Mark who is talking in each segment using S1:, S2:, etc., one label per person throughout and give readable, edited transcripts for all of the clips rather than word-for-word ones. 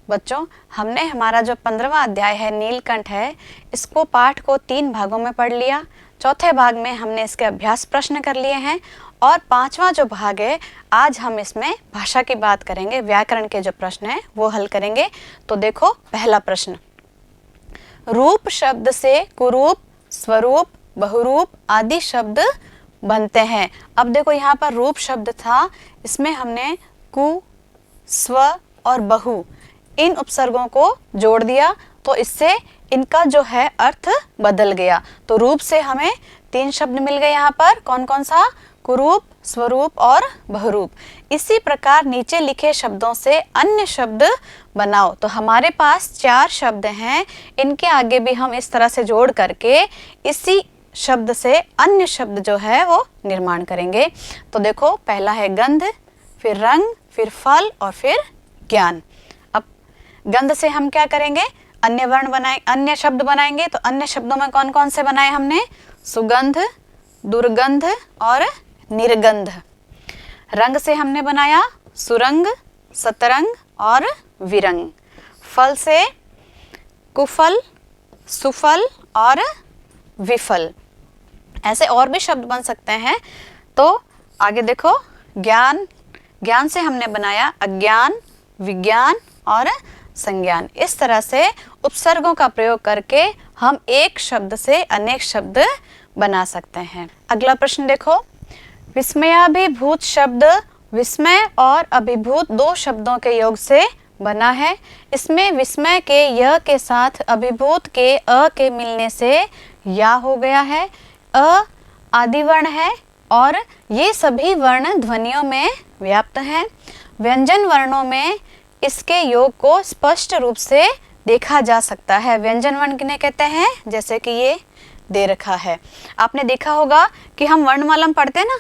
S1: बच्चों, हमने हमारा जो 15वां अध्याय है नीलकंठ है, इसको पाठ को 3 भागों में पढ़ लिया। चौथे भाग में हमने इसके अभ्यास प्रश्न कर लिए हैं और 5वां जो भाग है, आज हम इसमें भाषा की बात करेंगे, व्याकरण के जो प्रश्न हैं वो हल करेंगे। तो देखो पहला प्रश्न, रूप शब्द से कुरूप, स्वरूप, बहुरूप आदि शब्द बनते हैं। अब देखो यहाँ पर रूप शब्द था, इसमें हमने कु, स्व और बहु इन उपसर्गों को जोड़ दिया, तो इससे इनका जो है अर्थ बदल गया। तो रूप से हमें 3 शब्द मिल गए यहाँ पर, कौन कौन सा? कुरूप, स्वरूप और बहुरूप। इसी प्रकार नीचे लिखे शब्दों से अन्य शब्द बनाओ। तो हमारे पास 4 शब्द हैं, इनके आगे भी हम इस तरह से जोड़ करके इसी शब्द से अन्य शब्द जो है वो निर्माण करेंगे। तो देखो पहला है गंध, फिर रंग, फिर फल और फिर ज्ञान। अब गंध से हम क्या करेंगे? अन्य वर्ण बनाए, अन्य शब्द बनाएंगे। तो अन्य शब्दों में कौन कौन से बनाए हमने? सुगंध, दुर्गंध और निर्गंध। रंग से हमने बनाया सुरंग, सतरंग और विरंग। फल से कुफल, सुफल और विफल। ऐसे और भी शब्द बन सकते हैं। तो आगे देखो ज्ञान, ज्ञान से हमने बनाया अज्ञान, विज्ञान और संज्ञान। इस तरह से उपसर्गों का प्रयोग करके हम एक शब्द से अनेक शब्द बना सकते हैं। अगला प्रश्न देखो, विस्मयाभिभूत शब्द विस्मय और अभिभूत 2 शब्दों के योग से बना है। इसमें विस्मय के य के साथ अभिभूत के अ के मिलने से या हो गया है। अ आदि वर्ण है और ये सभी वर्ण ध्वनियों में व्याप्त हैं। व्यंजन वर्णों में इसके योग को स्पष्ट रूप से देखा जा सकता है। व्यंजन वर्ण किन्हें कहते हैं? जैसे कि ये दे रखा है, आपने देखा होगा कि हम वर्णमाला में पढ़ते हैं ना,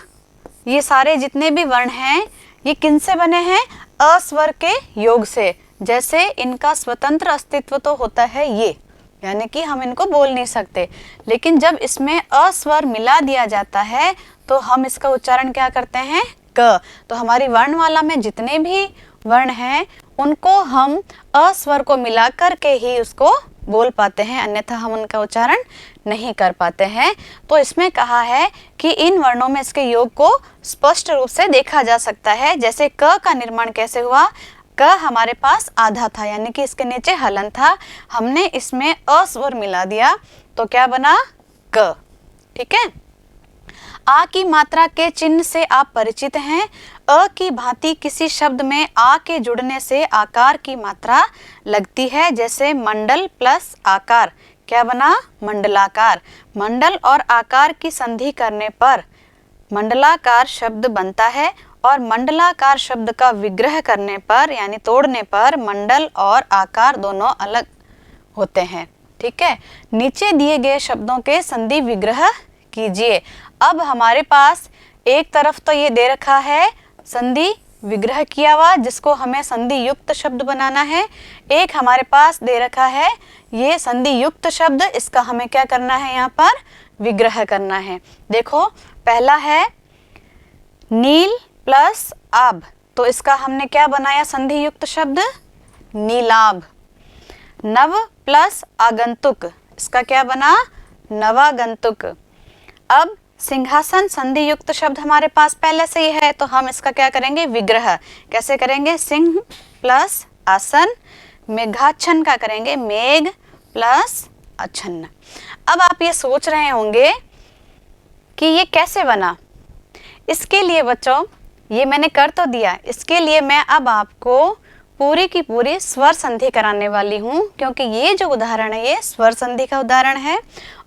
S1: ये सारे जितने भी वर्ण हैं ये किन से बने हैं? अ स्वर के योग से। जैसे इनका स्वतंत्र अस्तित्व तो होता है ये, यानी कि हम इनको बोल नहीं सकते, लेकिन जब इसमें अ स्वर मिला दिया जाता है तो हम इसका उच्चारण क्या करते हैं? क। तो हमारी वर्णमाला में जितने भी वर्ण हैं उनको हम अ स्वर को मिला करके ही उसको बोल पाते हैं, अन्यथा हम उनका उच्चारण नहीं कर पाते हैं। तो इसमें कहा है कि इन वर्णों में इसके योग को स्पष्ट रूप से देखा जा सकता है। जैसे क का निर्माण कैसे हुआ? क हमारे पास आधा था, यानी कि इसके नीचे हलन था, हमने इसमें अ स्वर मिला दिया तो क्या बना? क। ठीक है। आ की मात्रा के चिन्ह से आप परिचित हैं। अ की भांति किसी शब्द में आ के जुड़ने से आकार की मात्रा लगती है। जैसे मंडल प्लस आकार क्या बना? मंडलाकार। मंडल और आकार की संधि करने पर मंडलाकार शब्द बनता है और मंडलाकार शब्द का विग्रह करने पर यानी तोड़ने पर मंडल और आकार दोनों अलग होते हैं। ठीक है। नीचे दिए गए शब्दों के संधि विग्रह कीजिए। अब हमारे पास एक तरफ तो ये दे रखा है संधि विग्रह किया हुआ, जिसको हमें संधि युक्त शब्द बनाना है। एक हमारे पास दे रखा है ये संधि युक्त शब्द, इसका हमें क्या करना है? यहाँ पर विग्रह करना है। देखो पहला है नील प्लस आभ, तो इसका हमने क्या बनाया? संधि युक्त शब्द नीलाभ। नव प्लस आगंतुक, इसका क्या बना? नवागंतुक। अब सिंहासन संधि युक्त शब्द हमारे पास पहले से ही है, तो हम इसका क्या करेंगे? विग्रह। कैसे करेंगे? सिंह प्लस आसन। मेघाच्छन्न का करेंगे मेघ प्लस अच्छन्न। अब आप ये सोच रहे होंगे कि ये कैसे बना। इसके लिए बच्चों ये मैंने कर तो दिया, इसके लिए मैं अब आपको पूरी की पूरी स्वर संधि कराने वाली हूँ, क्योंकि ये जो उदाहरण है ये स्वर संधि का उदाहरण है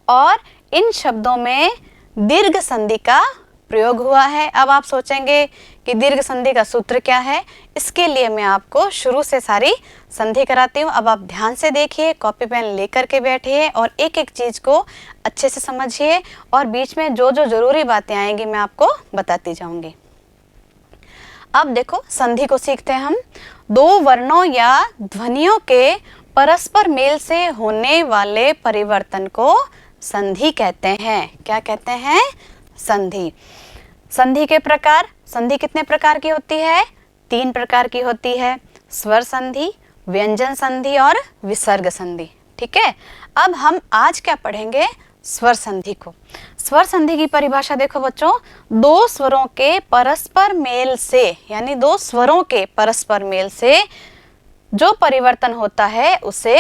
S1: और इन शब्दों में दीर्घ संधि का प्रयोग हुआ है। अब आप सोचेंगे कि दीर्घ संधि का सूत्र क्या है? इसके लिए मैं आपको शुरू से सारी संधि कराती हूँ। अब आप ध्यान से देखिए, कॉपी पेन लेकर के बैठिए और एक एक चीज को अच्छे से समझिए और बीच में जो जो जरूरी बातें आएंगी मैं आपको बताती जाऊंगी। अब देखो संधि को सीखते हैं हम। 2 वर्णों या ध्वनियों के परस्पर मेल से होने वाले परिवर्तन को संधि कहते हैं। क्या कहते हैं? संधि। संधि के प्रकार, संधि कितने प्रकार की होती है? 3 प्रकार की होती है। स्वर संधि, व्यंजन संधि और विसर्ग संधि। ठीक है, अब हम आज क्या पढ़ेंगे, स्वर संधि को। स्वर संधि की परिभाषा देखो बच्चों, दो स्वरों के परस्पर मेल से, यानी दो स्वरों के परस्पर मेल से जो परिवर्तन होता है उसे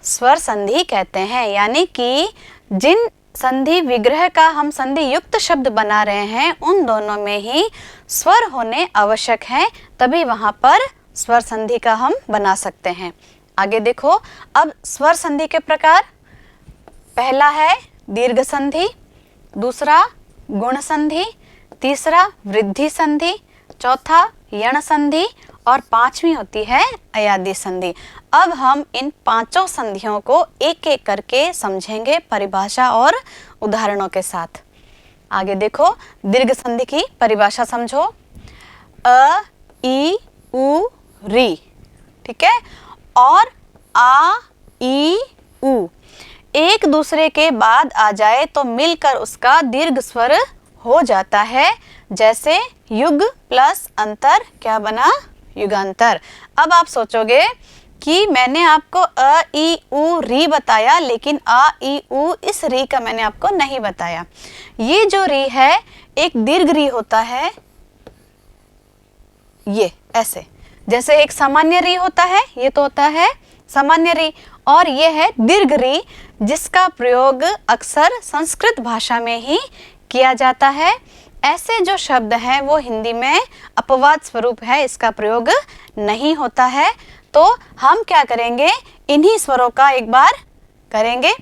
S1: स्वर संधि कहते हैं। यानी कि जिन संधि विग्रह का हम संधि युक्त शब्द बना रहे हैं उन दोनों में ही स्वर होने आवश्यक हैं, तभी वहां पर स्वर संधि का हम बना सकते हैं। आगे देखो, अब स्वर संधि के प्रकार, पहला है दीर्घ संधि, दूसरा गुण संधि, तीसरा वृद्धि संधि, चौथा यण संधि और पांचवी होती है अयादी संधि। अब हम इन पांचों संधियों को एक एक करके समझेंगे परिभाषा और उदाहरणों के साथ। आगे देखो, दीर्घ संधि की परिभाषा समझो, अ, ई, उ, री। ठीक है, और आ, ई, उ एक दूसरे के बाद आ जाए तो मिलकर उसका दीर्घ स्वर हो जाता है। जैसे युग प्लस अंतर क्या बना, युगांतर। अब आप सोचोगे कि मैंने आपको अ, ई, उ, री बताया, लेकिन आ, ई, उ इस री का मैंने आपको नहीं बताया। ये जो री है एक दीर्घ री होता है, ये ऐसे, जैसे एक सामान्य री होता है, ये तो होता है सामान्य री, और ये है दीर्घ री जिसका प्रयोग अक्सर संस्कृत भाषा में ही किया जाता है। ऐसे जो शब्द हैं वो हिंदी में अपवाद स्वरूप है, इसका प्रयोग नहीं होता है। तो हम क्या करेंगे, इन्हीं स्वरों का एक बार करेंगे,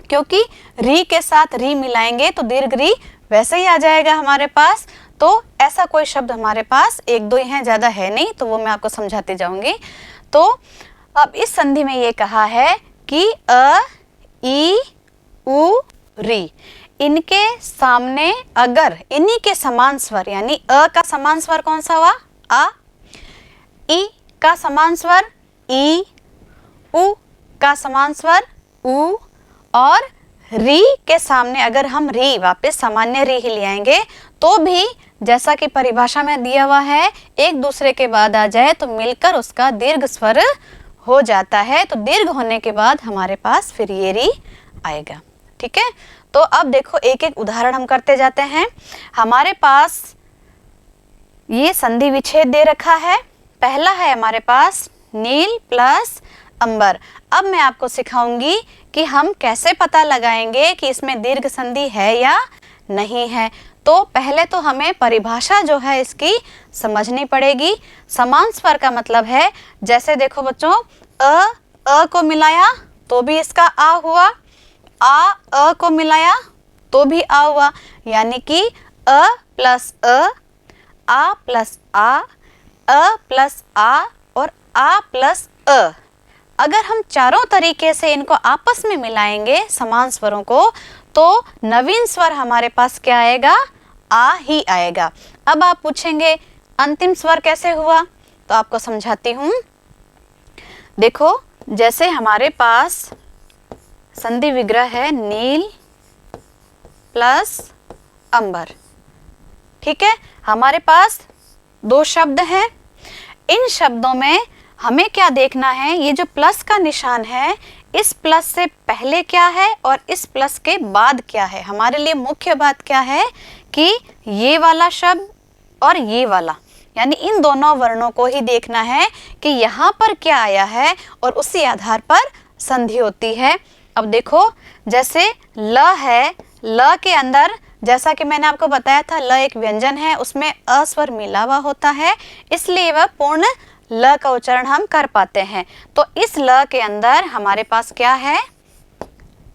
S1: क्योंकि री के साथ री मिलाएंगे तो दीर्घ री वैसे ही आ जाएगा हमारे पास। तो ऐसा कोई शब्द हमारे पास एक दो ही हैं, ज़्यादा है नहीं, तो वो मैं आपको समझाते जाऊंगी। तो अब इस संधि में ये कहा है कि अ, ई, उ, री, इनके सामने अगर इन्हीं के समान स्वर, यानी अ का समान स्वर कौन सा हुआ, आ, ई का समान स्वर ई, उ का समान स्वर उ, और री के सामने अगर हम री वापस सामान्य री ही ले आएंगे तो भी जैसा कि परिभाषा में दिया हुआ है, एक दूसरे के बाद आ जाए तो मिलकर उसका दीर्घ स्वर हो जाता है। तो दीर्घ होने के बाद हमारे पास फिर ये री आएगा। ठीक है, तो अब देखो एक एक उदाहरण हम करते जाते हैं। हमारे पास ये संधि विच्छेद दे रखा है। पहला है हमारे पास नील प्लस अंबर। अब मैं आपको सिखाऊंगी कि हम कैसे पता लगाएंगे कि इसमें दीर्घ संधि है या नहीं है। तो पहले तो हमें परिभाषा जो है इसकी समझनी पड़ेगी। समान स्वर का मतलब है, जैसे देखो बच्चों, अ को मिलाया तो भी इसका आ हुआ, अ को मिलाया तो भी आ हुआ, यानी कि अ प्लस आ प्लस आ प्लस आ और आ प्लस अ। अगर हम चारों तरीके से इनको आपस में मिलाएंगे समान स्वरों को, तो नवीन स्वर हमारे पास क्या आएगा, आ ही आएगा। अब आप पूछेंगे अंतिम स्वर कैसे हुआ, तो आपको समझाती हूँ। देखो, जैसे हमारे पास संधि विग्रह है नील प्लस अंबर। ठीक है, हमारे पास दो शब्द हैं। इन शब्दों में हमें क्या देखना है, ये जो प्लस का निशान है, इस प्लस से पहले क्या है और इस प्लस के बाद क्या है। हमारे लिए मुख्य बात क्या है कि ये वाला शब्द और ये वाला, यानी इन दोनों वर्णों को ही देखना है कि यहाँ पर क्या आया है और उसी आधार पर संधि होती है। अब देखो, जैसे ल है, ल के अंदर जैसा कि मैंने आपको बताया था, ल एक व्यंजन है, उसमें अ स्वर मिला हुआ होता है, इसलिए वह पूर्ण ल का उच्चारण हम कर पाते हैं। तो इस ल के अंदर हमारे पास क्या है,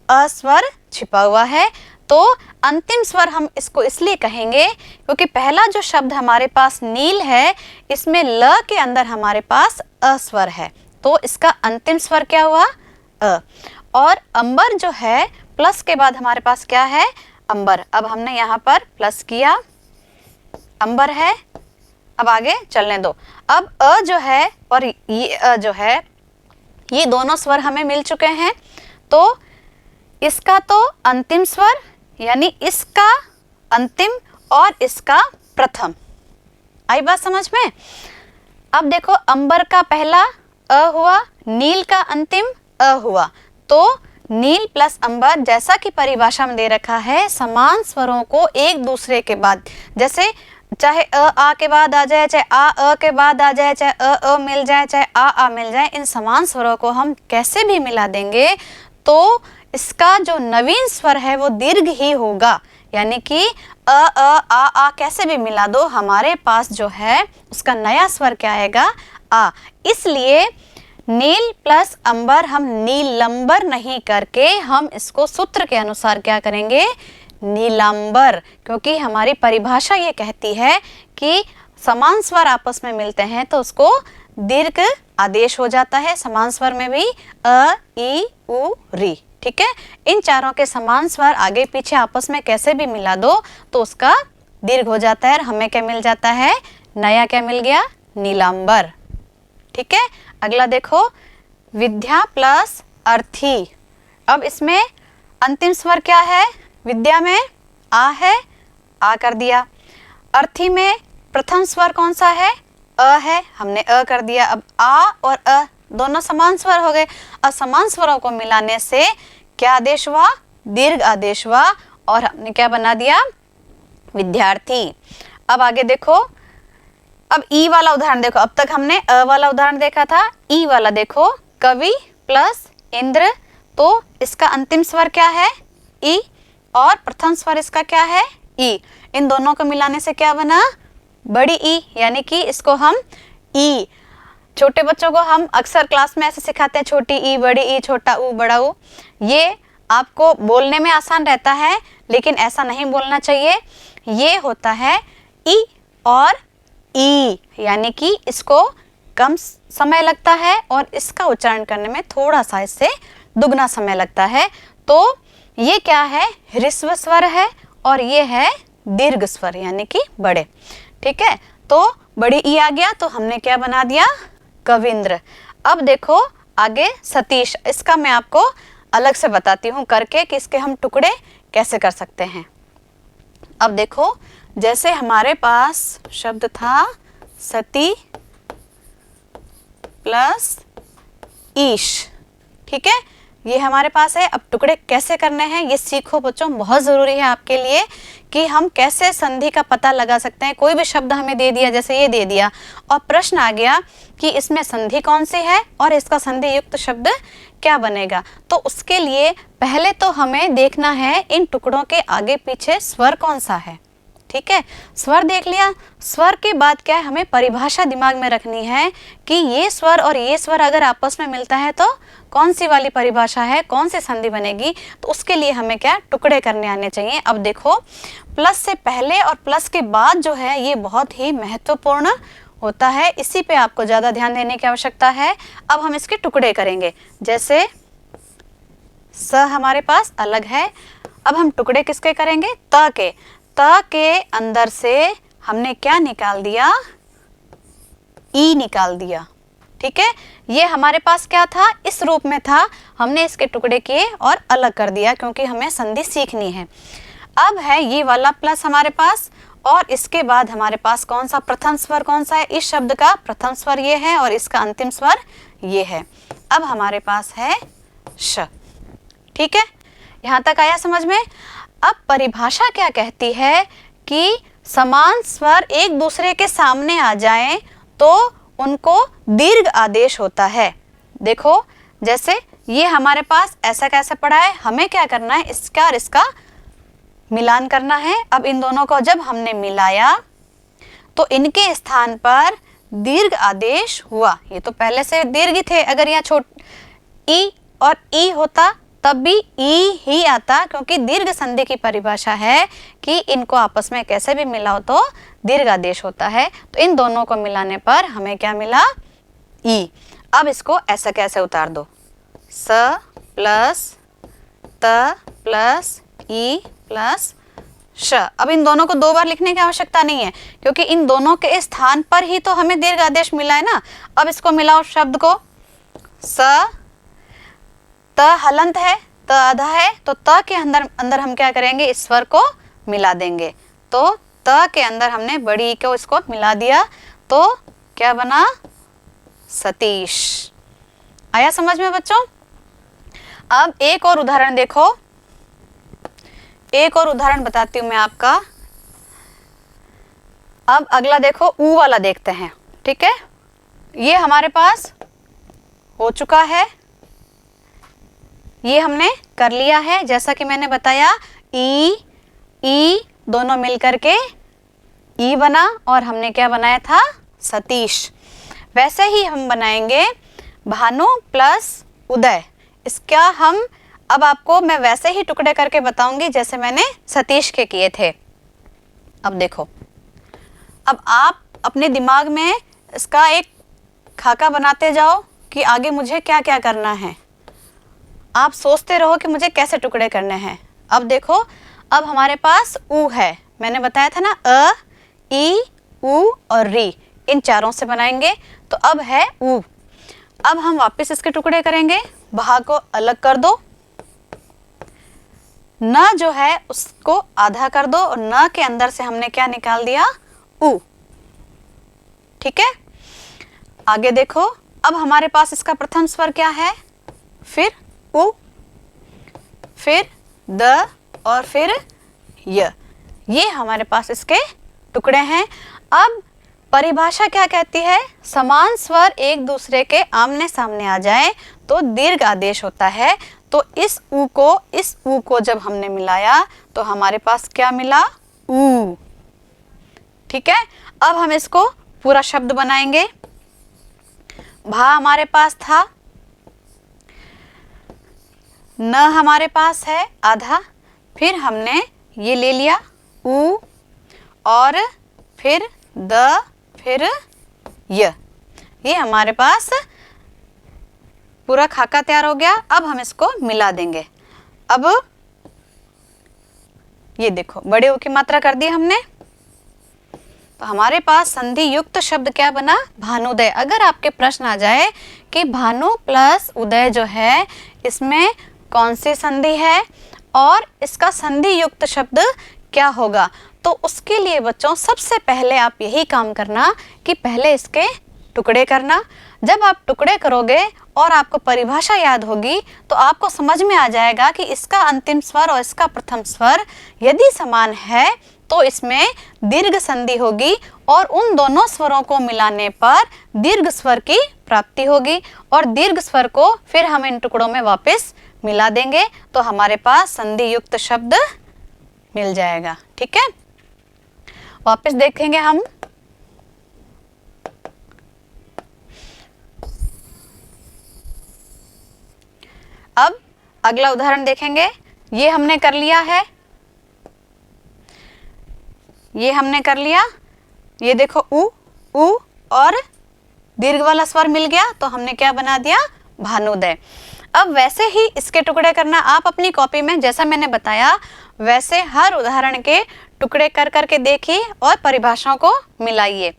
S1: अ स्वर छिपा हुआ है। तो अंतिम स्वर हम इसको इसलिए कहेंगे क्योंकि पहला जो शब्द हमारे पास नील है, इसमें ल के अंदर हमारे पास अ स्वर है, तो इसका अंतिम स्वर क्या हुआ, अ। और अंबर जो है, प्लस के बाद हमारे पास क्या है, अंबर। अब हमने यहाँ पर प्लस किया, अंबर है। अब आगे चलने दो। अब अ जो है और ये अ जो है, ये दोनों स्वर हमें मिल चुके हैं। तो इसका तो अंतिम स्वर, यानी इसका अंतिम और इसका प्रथम। आई बात समझ में। अब देखो, अंबर का पहला अ हुआ, नील का अंतिम अ हुआ। तो नील प्लस अंबर, जैसा कि परिभाषा में दे रखा है, समान स्वरों को एक दूसरे के बाद, जैसे चाहे अ आ के बाद आ जाए, चाहे आ के बाद आ जाए, चाहे अ मिल जाए, चाहे आ मिल जाए, इन समान स्वरों को हम कैसे भी मिला देंगे तो इसका जो नवीन स्वर है वो दीर्घ ही होगा। यानी कि आ कैसे भी मिला दो, हमारे पास जो है उसका नया स्वर क्या आएगा, आ। इसलिए नील प्लस अंबर हम नीलंबर नहीं करके हम इसको सूत्र के अनुसार क्या करेंगे, नीलांबर, क्योंकि हमारी परिभाषा ये कहती है कि समान स्वर आपस में मिलते हैं तो उसको दीर्घ आदेश हो जाता है। समान स्वर में भी अ, ई, उ, री, ठीक है। इन चारों के समान स्वर आगे पीछे आपस में कैसे भी मिला दो तो उसका दीर्घ हो जाता है और हमें क्या मिल जाता है, नया क्या मिल गया, नीलांबर, ठीक है। अगला देखो, विद्या प्लस अर्थी। अब इसमें अंतिम स्वर क्या है, विद्या में आ है, आ कर दिया। अर्थी में प्रथम स्वर कौन सा है, अ है, हमने अ कर दिया। अब आ और अ दोनों समान स्वर हो गए। असमान स्वरों को मिलाने से क्या आदेश हुआ, दीर्घ आदेश हुआ और हमने क्या बना दिया, विद्यार्थी। अब आगे देखो, अब ई वाला उदाहरण देखो। अब तक हमने अ वाला उदाहरण देखा था, ई वाला देखो, कवि प्लस इंद्र। तो इसका अंतिम स्वर क्या है, ई, और प्रथम स्वर इसका क्या है, ई। इन दोनों को मिलाने से क्या बना, बड़ी ई, यानी कि इसको हम ई, छोटे बच्चों को हम अक्सर क्लास में ऐसे सिखाते हैं, छोटी ई, बड़ी ई, छोटा ऊ, बड़ा ऊ। ये आपको बोलने में आसान रहता है लेकिन ऐसा नहीं बोलना चाहिए। ये होता है ई और ई, यानी कि इसको कम समय लगता है और इसका उच्चारण करने में थोड़ा सा इससे दुगना समय लगता है। तो ये क्या है, ह्रस्व स्वर है और ये है दीर्घ स्वर यानी कि बड़े, ठीक है। तो बड़ी ई आ गया तो हमने क्या बना दिया, कविंद्र। अब देखो आगे सतीश, इसका मैं आपको अलग से बताती हूँ करके कि इसके हम टुकड़े कैसे कर सकते हैं। अब देखो, जैसे हमारे पास शब्द था सती प्लस ईश, ठीक है, ये हमारे पास है। अब टुकड़े कैसे करने हैं ये सीखो बच्चों, बहुत ज़रूरी है आपके लिए कि हम कैसे संधि का पता लगा सकते हैं। कोई भी शब्द हमें दे दिया, जैसे ये दे दिया और प्रश्न आ गया कि इसमें संधि कौन सी है और इसका संधि युक्त शब्द क्या बनेगा, तो उसके लिए पहले तो हमें देखना है इन टुकड़ों के आगे पीछे स्वर कौन सा है, ठीक है। स्वर देख लिया, स्वर के बाद क्या है, हमें परिभाषा दिमाग में रखनी है कि ये स्वर और ये स्वर अगर आपस में मिलता है तो कौन सी वाली परिभाषा है, कौन सी संधि बनेगी। तो उसके लिए हमें क्या टुकड़े करने आने चाहिए। अब देखो, प्लस से पहले और प्लस के बाद जो है ये बहुत ही महत्वपूर्ण होता है, इसी पे आपको ज़्यादा ध्यान देने की आवश्यकता है। अब हम इसके टुकड़े करेंगे, जैसे स हमारे पास अलग है, अब हम टुकड़े किसके करेंगे, त के अंदर से हमने क्या निकाल दिया, ई निकाल दिया, ठीक है। ये हमारे पास क्या था, इस रूप में था, हमने इसके टुकड़े किए और अलग कर दिया क्योंकि हमें संधि सीखनी है। अब है ये वाला प्लस हमारे पास और इसके बाद हमारे पास कौन सा प्रथम स्वर कौन सा है, इस शब्द का प्रथम स्वर ये है और इसका अंतिम स्वर ये है। अब हमारे पास है श, ठीक है, यहाँ तक आया समझ में। अब परिभाषा क्या कहती है कि समान स्वर एक दूसरे के सामने आ जाएं तो उनको दीर्घ आदेश होता है। देखो, जैसे ये हमारे पास ऐसा कैसे पड़ा है, हमें क्या करना है, इसका और इसका मिलान करना है। अब इन दोनों को जब हमने मिलाया तो इनके स्थान पर दीर्घ आदेश हुआ। ये तो पहले से दीर्घ थे, अगर यहाँ छोट ई और ई होता तब भी ई ही आता, क्योंकि दीर्घ संधि की परिभाषा है कि इनको आपस में कैसे भी मिलाओ तो दीर्घ आदेश होता है। तो इन दोनों को मिलाने पर हमें क्या मिला, ई। अब इसको ऐसा कैसे उतार दो, स प्लस त प्लस ई प्लस श। अब इन दोनों को दो बार लिखने की आवश्यकता नहीं है क्योंकि इन दोनों के स्थान पर ही तो हमें दीर्घ आदेश मिला है ना। अब इसको मिलाओ शब्द को, स, त हलंत है, त आधा है, तो त के अंदर हम क्या करेंगे, इस स्वर को मिला देंगे। तो त के अंदर हमने बड़ी को इसको मिला दिया तो क्या बना, सतीश, आया समझ में बच्चों? अब एक और उदाहरण देखो, एक और उदाहरण बताती हूँ मैं आपका। अब अगला देखो, ऊ वाला देखते हैं। ठीक है, ये हमारे पास हो चुका है, ये हमने कर लिया है। जैसा कि मैंने बताया, ई दोनों मिलकर के ई बना और हमने क्या बनाया था, सतीश। वैसे ही हम बनाएंगे भानु प्लस उदय। इसका हम अब आपको मैं वैसे ही टुकड़े करके बताऊंगी जैसे मैंने सतीश के किए थे। अब देखो, अब आप अपने दिमाग में इसका एक खाका बनाते जाओ कि आगे मुझे क्या क्या करना है। आप सोचते रहो कि मुझे कैसे टुकड़े करने हैं। अब देखो, अब हमारे पास ऊ है, मैंने बताया था ना, अ, ई, ऊ और री, इन चारों से बनाएंगे। तो अब है ऊ। अब हम वापस इसके टुकड़े करेंगे, भा को अलग कर दो, न जो है उसको आधा कर दो और न के अंदर से हमने क्या निकाल दिया, ऊ। ठीक है, आगे देखो, अब हमारे पास इसका प्रथम स्वर क्या है, फिर उ, फिर द और फिर य। ये हमारे पास इसके टुकड़े हैं। अब परिभाषा क्या कहती है, समान स्वर एक दूसरे के आमने सामने आ जाए तो दीर्घ आदेश होता है। तो इस ऊ को जब हमने मिलाया तो हमारे पास क्या मिला, ऊ। ठीक है, अब हम इसको पूरा शब्द बनाएंगे। भा हमारे पास था, न हमारे पास है आधा, फिर हमने ये ले लिया ऊ और फिर द, फिर य। ये हमारे पास पूरा खाका तैयार हो गया। अब हम इसको मिला देंगे। अब ये देखो, बड़े ऊ की मात्रा कर दी हमने, तो हमारे पास संधि युक्त शब्द क्या बना, भानुदय। अगर आपके प्रश्न आ जाए कि भानु प्लस उदय जो है इसमें कौन सी संधि है और इसका संधि युक्त शब्द क्या होगा, तो उसके लिए बच्चों सबसे पहले आप यही काम करना कि पहले इसके टुकड़े करना। जब आप टुकड़े करोगे और आपको परिभाषा याद होगी तो आपको समझ में आ जाएगा कि इसका अंतिम स्वर और इसका प्रथम स्वर यदि समान है तो इसमें दीर्घ संधि होगी और उन दोनों स्वरों को मिलाने पर दीर्घ स्वर की प्राप्ति होगी और दीर्घ स्वर को फिर हम इन टुकड़ों में वापस मिला देंगे तो हमारे पास संधि युक्त शब्द मिल जाएगा। ठीक है, वापस देखेंगे हम। अब अगला उदाहरण देखेंगे। ये हमने कर लिया है, ये हमने कर लिया। ये देखो ऊ और दीर्घ वाला स्वर मिल गया तो हमने क्या बना दिया, भानुदय। अब वैसे ही इसके टुकड़े करना। आप अपनी कॉपी में जैसा मैंने बताया वैसे हर उदाहरण के टुकड़े कर करके देखिए और परिभाषाओं को मिलाइए।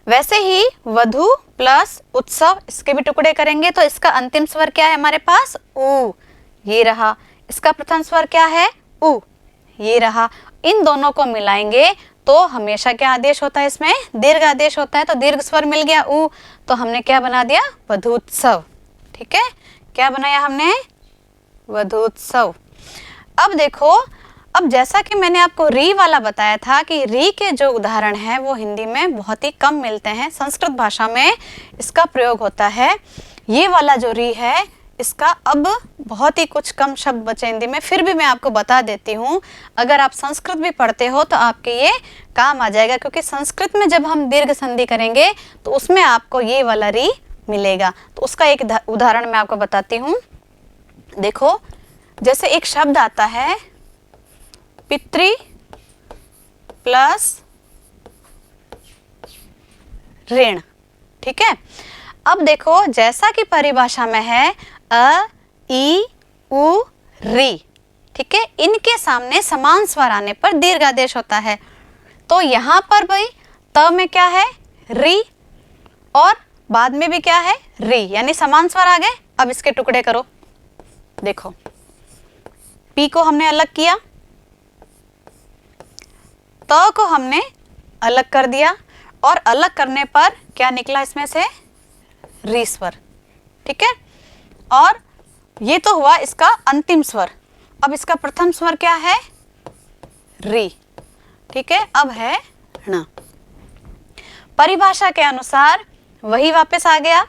S1: वैसे ही वधु प्लस उत्सव, इसके भी टुकड़े करेंगे तो इसका अंतिम स्वर क्या है हमारे पास, ऊ, ये रहा। इसका प्रथम स्वर क्या है, ऊ, ये रहा। इन दोनों को मिलाएंगे तो हमेशा क्या आदेश होता है, इसमें दीर्घ आदेश होता है। तो दीर्घ स्वर मिल गया ऊ, तो हमने क्या बना दिया, वधूत्सव। ठीक है, क्या बनाया हमने, वधूत्सव। अब देखो, अब जैसा कि मैंने आपको री वाला बताया था कि री के जो उदाहरण हैं वो हिंदी में बहुत ही कम मिलते हैं, संस्कृत भाषा में इसका प्रयोग होता है। ये वाला जो री है इसका अब बहुत ही कुछ कम शब्द बचे हिंदी में, फिर भी मैं आपको बता देती हूँ। अगर आप संस्कृत भी पढ़ते हो तो आपके ये काम आ जाएगा, क्योंकि संस्कृत में जब हम दीर्घ संधि करेंगे तो उसमें आपको ये वाला री मिलेगा। तो उसका एक उदाहरण मैं आपको बताती हूँ। देखो, जैसे एक शब्द आता है पितृ प्लस ऋण। ठीक है, अब देखो जैसा कि परिभाषा में है अ, ई, उ, री। ठीक है, इनके सामने समान स्वर आने पर दीर्घ आदेश होता है। तो यहाँ पर भाई त में क्या है, री, और बाद में भी क्या है, री, यानी समान स्वर आ गए। अब इसके टुकड़े करो। देखो, पी को हमने अलग किया, त को हमने अलग कर दिया और अलग करने पर क्या निकला इसमें से, री स्वर। ठीक है। और ये तो हुआ इसका अंतिम स्वर। अब इसका प्रथम स्वर क्या है? री। ठीक है, अब है ण। परिभाषा के अनुसार वही वापस आ गया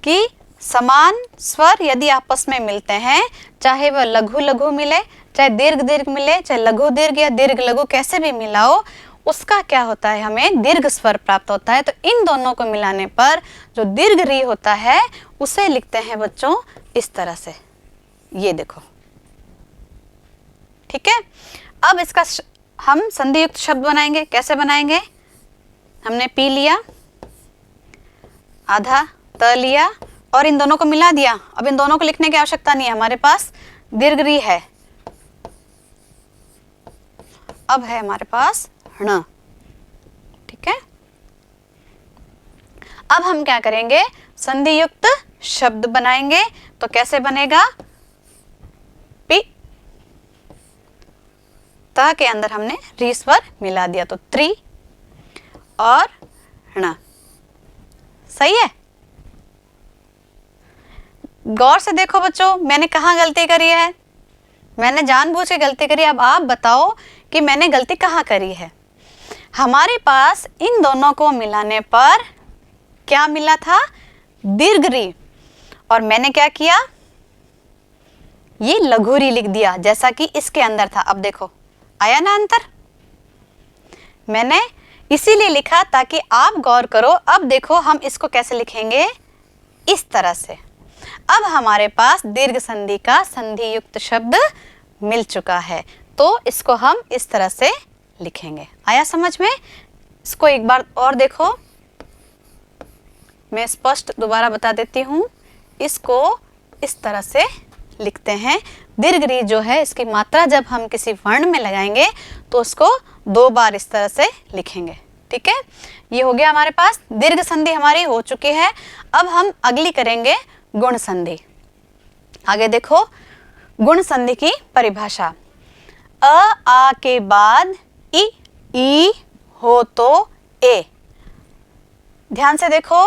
S1: कि समान स्वर यदि आपस में मिलते हैं, चाहे वह लघु लघु मिले, चाहे दीर्घ दीर्घ मिले, चाहे लघु दीर्घ या दीर्घ लघु कैसे भी मिला हो, उसका क्या होता है, हमें दीर्घ स्वर प्राप्त होता है। तो इन दोनों को मिलाने पर जो दीर्घ री होता है उसे लिखते हैं बच्चों इस तरह से, ये देखो। ठीक है, अब इसका हम संधि युक्त शब्द बनाएंगे। कैसे बनाएंगे? हमने पी लिया, आधा त लिया और इन दोनों को मिला दिया। अब इन दोनों को लिखने की आवश्यकता नहीं है, हमारे पास दीर्घ री है। अब है हमारे पास ण। ठीक है, अब हम क्या करेंगे? संधि युक्त शब्द बनाएंगे। तो कैसे बनेगा? पी, त के अंदर हमने री स्वर मिला दिया तो त्रि और ण। सही है? गौर से देखो बच्चों, मैंने कहाँ गलती करी है? मैंने जानबूझ के गलती करी। अब आप बताओ कि मैंने गलती कहाँ करी है। हमारे पास इन दोनों को मिलाने पर क्या मिला था? दीर्घ री। और मैंने क्या किया? ये लघु री लिख दिया जैसा कि इसके अंदर था। अब देखो आया ना अंतर? मैंने इसीलिए लिखा ताकि आप गौर करो। अब देखो हम इसको कैसे लिखेंगे, इस तरह से। अब हमारे पास दीर्घ संधि का संधि युक्त शब्द मिल चुका है, तो इसको हम इस तरह से लिखेंगे। आया समझ में? इसको एक बार और देखो, मैं स्पष्ट दोबारा बता देती हूँ। इसको इस तरह से लिखते हैं। दीर्घ री जो है, इसकी मात्रा जब हम किसी वर्ण में लगाएंगे तो उसको 2 बार इस तरह से लिखेंगे। ठीक है, ये हो गया हमारे पास। दीर्घ संधि हमारी हो चुकी है। अब हम अगली करेंगे गुण संधि। आगे देखो गुण संधि की परिभाषा। अ आ के बाद ई हो तो ए। ध्यान से देखो,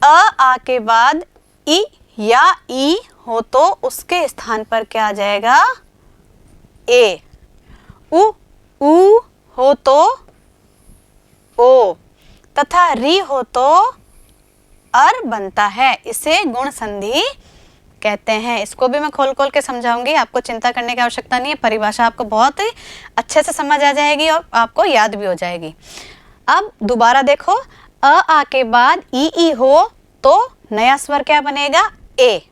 S1: अ आ के बाद ई या ई हो तो उसके स्थान पर क्या आ जाएगा? ए। उ हो तो ओ, तथा री हो तो अर बनता है। इसे गुण संधि कहते हैं। इसको भी मैं खोल खोल के समझाऊंगी, आपको चिंता करने की आवश्यकता नहीं है। परिभाषा आपको बहुत ही अच्छे से समझ आ जाएगी और आपको याद भी हो जाएगी। अब दोबारा देखो, अ आ के बाद ई हो तो नया स्वर क्या बनेगा? ए।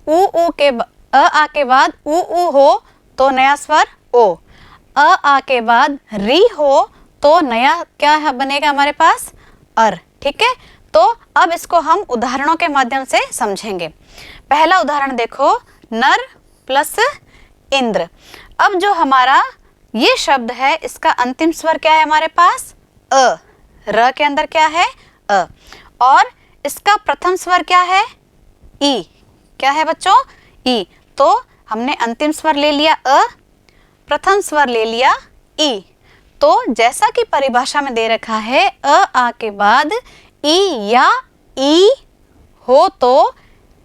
S1: अ आ के बाद उ हो तो नया स्वर ओ। अ आ के बाद री हो तो नया क्या बनेगा हमारे पास? अर। ठीक है, तो अब इसको हम उदाहरणों के माध्यम से समझेंगे। पहला उदाहरण देखो, नर प्लस इंद्र। अब जो हमारा ये शब्द है, इसका अंतिम स्वर क्या है हमारे पास? अ। र के अंदर क्या है? अ। और इसका प्रथम स्वर क्या है? ई। क्या है बच्चों? ई। तो हमने अंतिम स्वर ले लिया अ, प्रथम स्वर ले लिया ई। तो जैसा कि परिभाषा में दे रखा है, अ आ के बाद ई या ई हो तो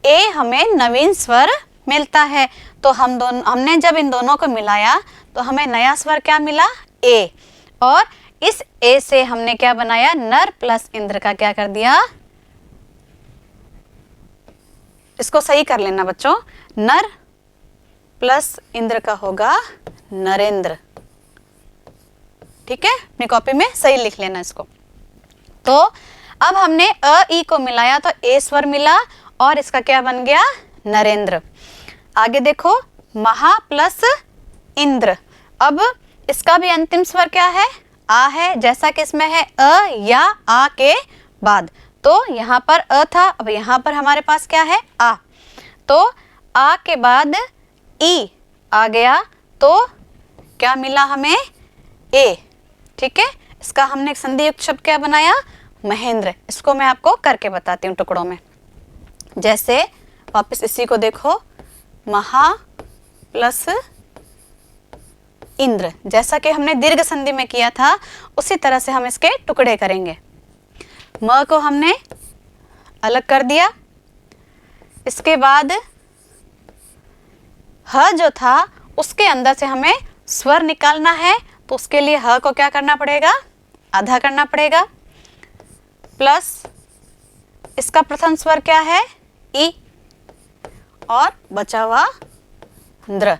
S1: ए हमें नवीन स्वर मिलता है। तो हमने जब इन दोनों को मिलाया तो हमें नया स्वर क्या मिला? ए। और इस ए से हमने क्या बनाया? नर प्लस इंद्र का क्या कर दिया? इसको सही कर लेना बच्चों, नर प्लस इंद्र का होगा नरेंद्र। ठीक है, अपनी कॉपी में सही लिख लेना इसको। तो अब हमने अ ई को मिलाया तो ए स्वर मिला और इसका क्या बन गया? नरेंद्र। आगे देखो, महा प्लस इंद्र। अब इसका भी अंतिम स्वर क्या है? आ है, जैसा कि इसमें है अ या आ के बाद। तो यहाँ पर अ था, अब यहाँ पर हमारे पास क्या है? आ। तो आ के बाद ई आ गया तो क्या मिला हमें? ए। ठीक है, इसका हमने एक संधि युक्त शब्द क्या बनाया? महेंद्र। इसको मैं आपको करके बताती हूँ टुकड़ों में। जैसे वापस इसी को देखो, महा प्लस इंद्र, जैसा कि हमने दीर्घ संधि में किया था उसी तरह से हम इसके टुकड़े करेंगे। म को हमने अलग कर दिया, इसके बाद ह जो था उसके अंदर से हमें स्वर निकालना है, तो उसके लिए ह को क्या करना पड़ेगा, आधा करना पड़ेगा, प्लस इसका प्रथम स्वर क्या है, ई, और बचा हुआ द्र।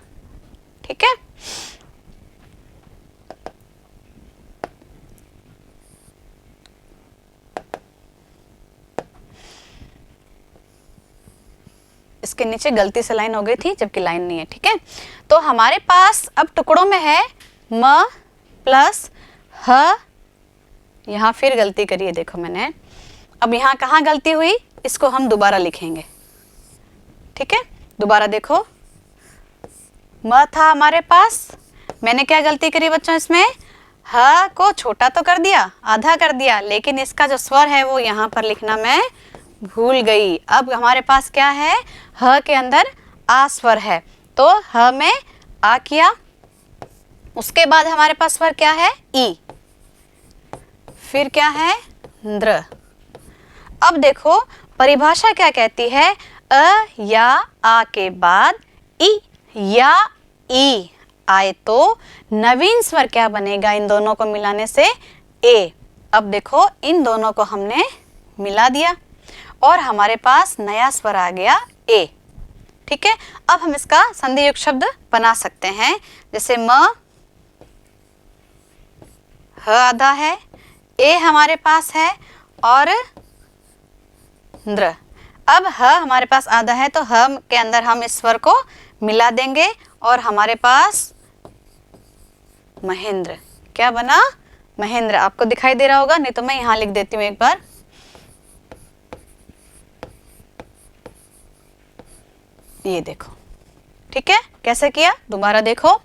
S1: ठीक है, इसके नीचे गलती से लाइन हो गई थी जबकि लाइन नहीं है। ठीक है, तो हमारे पास अब टुकड़ों में है म प्लस ह। यहाँ फिर गलती करिए, देखो मैंने अब यहाँ कहाँ गलती हुई, इसको हम दोबारा लिखेंगे। ठीक है, दोबारा देखो, म था हमारे पास, मैंने क्या गलती करी बच्चों, इसमें ह को छोटा तो कर दिया, आधा कर दिया, लेकिन इसका जो स्वर है वो यहाँ पर लिखना मैं भूल गई। अब हमारे पास क्या है, ह के अंदर आ स्वर है, तो ह में आ किया, उसके बाद हमारे पास स्वर क्या है, ई, फिर क्या है, द्र। अब देखो परिभाषा क्या कहती है, अ या आ के बाद ई या ई आए तो नवीन स्वर क्या बनेगा, इन दोनों को मिलाने से, ए। अब देखो इन दोनों को हमने मिला दिया और हमारे पास नया स्वर आ गया, ए। ठीक है, अब हम इसका संधि युक्त शब्द बना सकते हैं, जैसे म, ह आधा है, ए हमारे पास है और द्र। अब ह हमारे पास आधा है तो ह के अंदर हम इस स्वर को मिला देंगे और हमारे पास महेंद्र, क्या बना, महेंद्र। आपको दिखाई दे रहा होगा, नहीं तो मैं यहाँ लिख देती हूँ एक बार, ये देखो। ठीक है, कैसे किया, दोबारा देखो,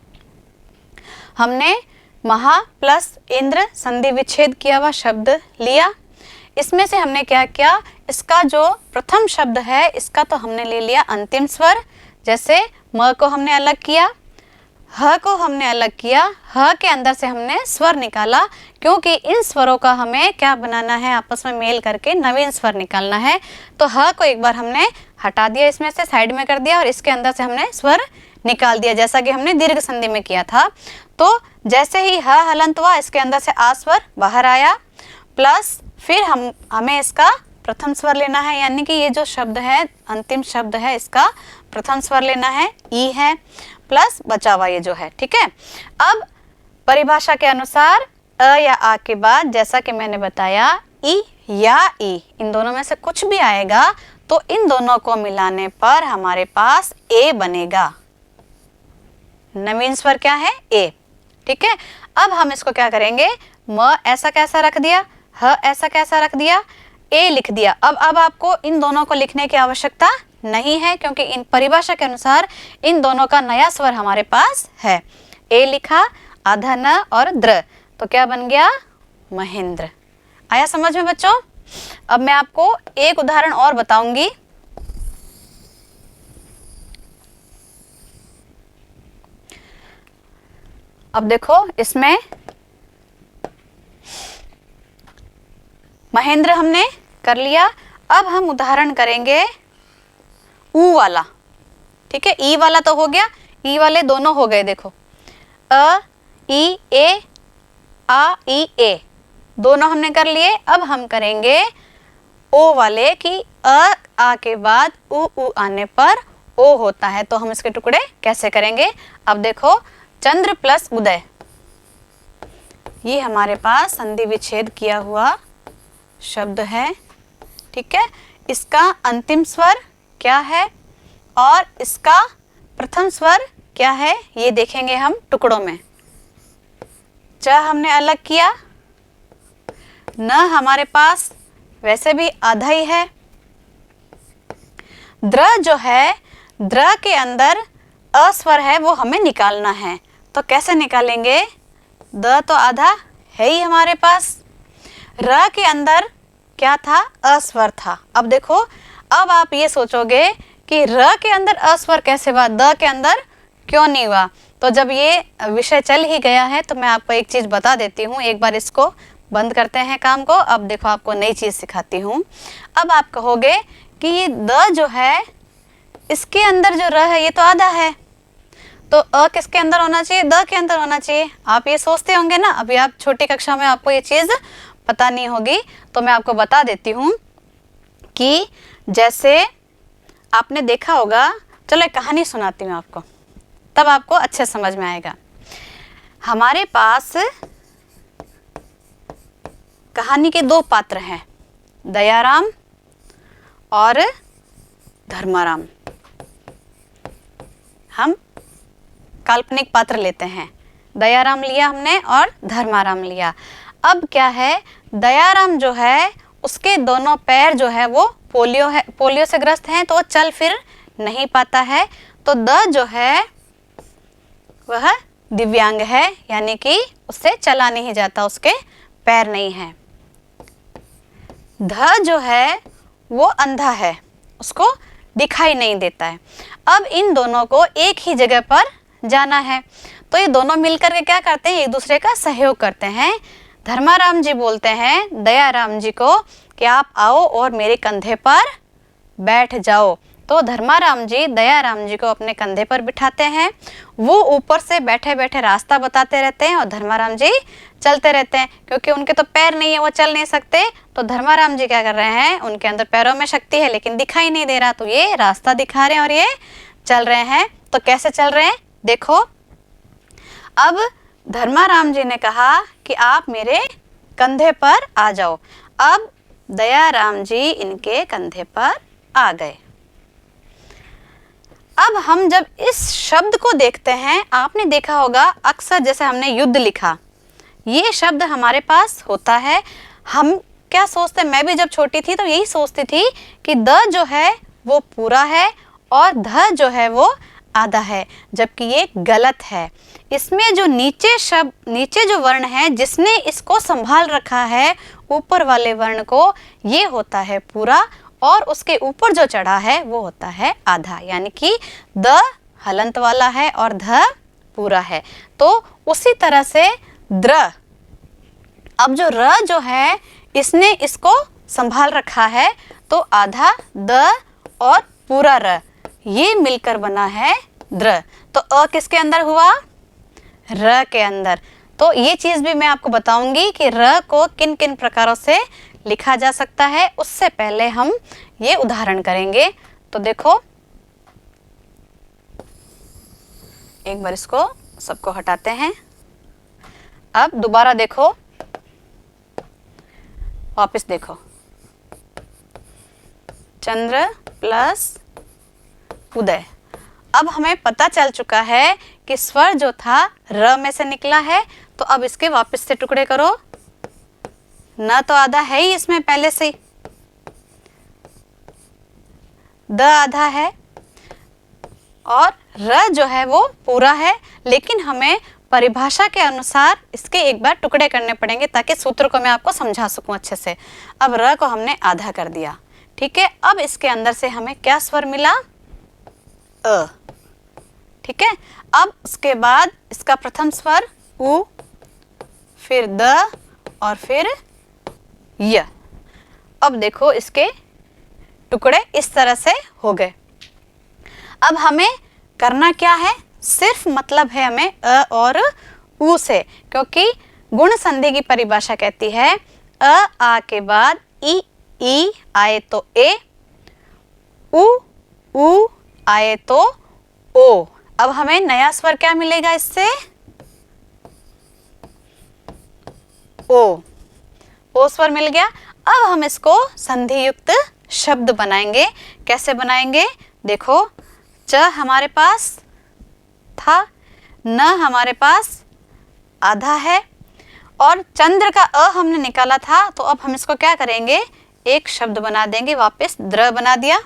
S1: हमने महा प्लस इंद्र संधि विच्छेद किया हुआ शब्द लिया, इसमें से हमने क्या किया, इसका जो प्रथम शब्द है इसका तो हमने ले लिया अंतिम स्वर, जैसे म को हमने अलग किया, ह को हमने अलग किया, ह के अंदर से हमने स्वर निकाला, क्योंकि इन स्वरों का हमें क्या बनाना है, आपस में मेल करके नवीन स्वर निकालना है। तो ह को एक बार हमने हटा दिया, इसमें से साइड में कर दिया और इसके अंदर से हमने स्वर निकाल दिया, जैसा कि हमने दीर्घ संधि में किया था। तो जैसे ही ह हलंत हुआ, इसके अंदर से आ स्वर बाहर आया, प्लस फिर हमें इसका प्रथम स्वर लेना है, यानी कि ये जो शब्द है अंतिम शब्द है इसका प्रथम स्वर लेना है, ई है, प्लस बचा हुआ ये जो है। ठीक है, अब परिभाषा के अनुसार अ या आ के बाद जैसा कि मैंने बताया ई या ई, इन दोनों में से कुछ भी आएगा तो इन दोनों को मिलाने पर हमारे पास ए बनेगा, नवीन स्वर क्या है, ए। ठीक है, अब हम इसको क्या करेंगे, म ऐसा कैसा रख दिया, ह ऐसा कैसा रख दिया, ए लिख दिया। अब आपको इन दोनों को लिखने की आवश्यकता नहीं है, क्योंकि इन परिभाषा के अनुसार इन दोनों का नया स्वर हमारे पास है। ए लिखा, आधा न और द्र, तो क्या बन गया, महेंद्र। आया समझ में बच्चों? अब मैं आपको एक उदाहरण और बताऊंगी। अब देखो, इसमें महेंद्र हमने कर लिया, अब हम उदाहरण करेंगे ऊ वाला। ठीक है, ई वाला तो हो गया, ई वाले दोनों हो गए। देखो अ ई ए, आ ई ए, दोनों हमने कर लिए। अब हम करेंगे ओ वाले कि अ आ के बाद ऊ आने पर ओ होता है, तो हम इसके टुकड़े कैसे करेंगे। अब देखो, चंद्र प्लस उदय, ये हमारे पास संधि विच्छेद किया हुआ शब्द है। ठीक है, इसका अंतिम स्वर क्या है और इसका प्रथम स्वर क्या है, ये देखेंगे हम टुकड़ों में। च हमने अलग किया, न हमारे पास वैसे भी आधा ही है, द्र जो है, द्र के अंदर अ स्वर है वो हमें निकालना है, तो कैसे निकालेंगे, द तो आधा है ही हमारे पास, र के अंदर क्या था, अ स्वर था। अब देखो, अब आप ये सोचोगे कि र के अंदर अ स्वर कैसे हुआ, द के अंदर क्यों नहीं हुआ। तो जब ये विषय चल ही गया है तो मैं आपको एक चीज बता देती हूँ। एक बार इसको बंद करते हैं काम को। अब देखो, आपको नई चीज सिखाती हूँ। अब आप कहोगे कि ये द जो है इसके अंदर जो र है ये तो आधा है, तो अ किसके अंदर होना चाहिए, द के अंदर होना चाहिए। आप ये सोचते होंगे ना, अभी आप छोटी कक्षा में आपको ये चीज़ पता नहीं होगी, तो मैं आपको बता देती हूँ कि जैसे आपने देखा होगा, चलो एक कहानी सुनाती हूँ आपको, तब आपको अच्छे समझ में आएगा। हमारे पास कहानी के दो पात्र हैं, दयाराम और धर्माराम। हम काल्पनिक पात्र लेते हैं, दयाराम लिया हमने और धर्माराम लिया। अब क्या है, दयाराम जो है उसके दोनों पैर जो है वो पोलियो से ग्रस्त हैं, तो वो चल फिर नहीं पाता है। तो द जो है वह दिव्यांग है, यानी कि उससे चला नहीं जाता, उसके पैर नहीं हैं। ध जो है वो अंधा है, उसको दिखाई नहीं देता है। अब इन दोनों को एक ही जगह पर जाना है, तो ये दोनों मिलकर के क्या करते हैं, एक दूसरे का सहयोग करते हैं। धर्माराम जी बोलते हैं दयाराम जी को कि आप आओ और मेरे कंधे पर बैठ जाओ। तो धर्माराम जी दयाराम जी को अपने कंधे पर बिठाते हैं, वो ऊपर से बैठे बैठे रास्ता बताते रहते हैं और धर्माराम जी चलते रहते हैं। क्योंकि उनके तो पैर नहीं है, वो चल नहीं सकते, तो धर्माराम जी क्या कर रहे हैं, उनके अंदर पैरों में शक्ति है लेकिन दिखाई नहीं दे रहा, तो ये रास्ता दिखा रहे हैं और ये चल रहे हैं। तो कैसे चल रहे हैं देखो। अब धर्माराम जी ने कहा कि आप मेरे कंधे पर आ जाओ। अब दयाराम जी इनके कंधे पर आ गए। अब हम जब इस शब्द को देखते हैं, आपने देखा होगा अक्सर जैसे हमने युद्ध लिखा, ये शब्द हमारे पास होता है। हम क्या सोचते, मैं भी जब छोटी थी तो यही सोचती थी कि द जो है वो पूरा है और ध जो है वो आधा है, जबकि ये गलत है। इसमें जो नीचे जो वर्ण है जिसने इसको संभाल रखा है ऊपर वाले वर्ण को, ये होता है पूरा, और उसके ऊपर जो चढ़ा है वो होता है आधा, यानी कि द हलंत वाला है और ध पूरा है। तो उसी तरह से द्र, अब जो र जो है इसने इसको संभाल रखा है, तो आधा द और पूरा र, ये मिलकर बना है द्र। तो अ किसके अंदर हुआ, र के अंदर। तो ये चीज़ भी मैं आपको बताऊंगी कि र को किन किन प्रकारों से लिखा जा सकता है। उससे पहले हम ये उदाहरण करेंगे। तो देखो, एक बार इसको सबको हटाते हैं। अब दोबारा देखो, वापस देखो, चंद्र प्लस उदय। अब हमें पता चल चुका है कि स्वर जो था र में से निकला है, तो अब इसके वापस से टुकड़े करो। न तो आधा है ही इसमें पहले से, द आधा है और र जो है वो पूरा है, लेकिन हमें परिभाषा के अनुसार इसके एक बार टुकड़े करने पड़ेंगे ताकि सूत्र को मैं आपको समझा सकूं अच्छे से। अब र को हमने आधा कर दिया, ठीक है। अब इसके अंदर से हमें क्या स्वर मिला, अ, ठीक है। अब उसके बाद इसका प्रथम स्वर उ, फिर द और फिर य। अब देखो इसके टुकड़े इस तरह से हो गए। अब हमें करना क्या है, सिर्फ मतलब है हमें अ और उ से, क्योंकि गुण संधि की परिभाषा कहती है अ आ के बाद ई आए तो ए, उ आए तो ओ। अब हमें नया स्वर क्या मिलेगा इससे, ओ स्वर मिल गया। अब हम इसको संधि युक्त शब्द बनाएंगे। कैसे बनाएंगे देखो, च हमारे पास था, न हमारे पास आधा है और चंद्र का अ हमने निकाला था, तो अब हम इसको क्या करेंगे, एक शब्द बना देंगे, वापस द्र बना दिया।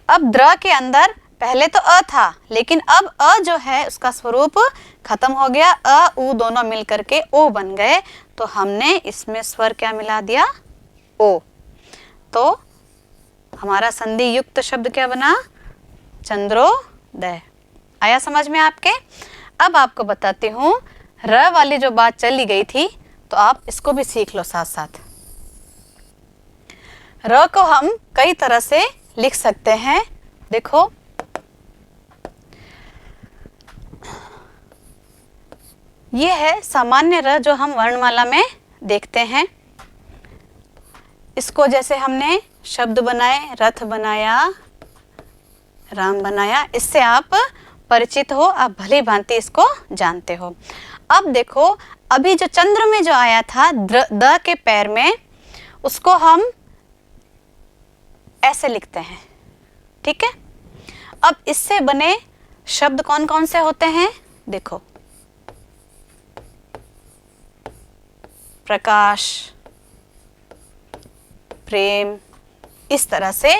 S1: अब द्र के अंदर पहले तो अ था, लेकिन अब अ जो है उसका स्वरूप खत्म हो गया, अ उ दोनों मिल करके ओ बन गए, तो हमने इसमें स्वर क्या मिला दिया, ओ। तो हमारा संधि युक्त शब्द क्या बना, चंद्रोदय। आया समझ में आपके। अब आपको बताती हूँ, र वाली जो बात चली गई थी, तो आप इसको भी सीख लो साथ साथ। र को हम कई तरह से लिख सकते हैं। देखो, ये है सामान्य र जो हम वर्णमाला में देखते हैं। इसको जैसे हमने शब्द बनाए, रथ बनाया, राम बनाया, इससे आप परिचित हो, आप भली भांति इसको जानते हो। अब देखो, अभी जो चंद्र में जो आया था द के पैर में, उसको हम ऐसे लिखते हैं, ठीक है। अब इससे बने शब्द कौन कौन से होते हैं? देखो, प्रकाश, प्रेम, इस तरह से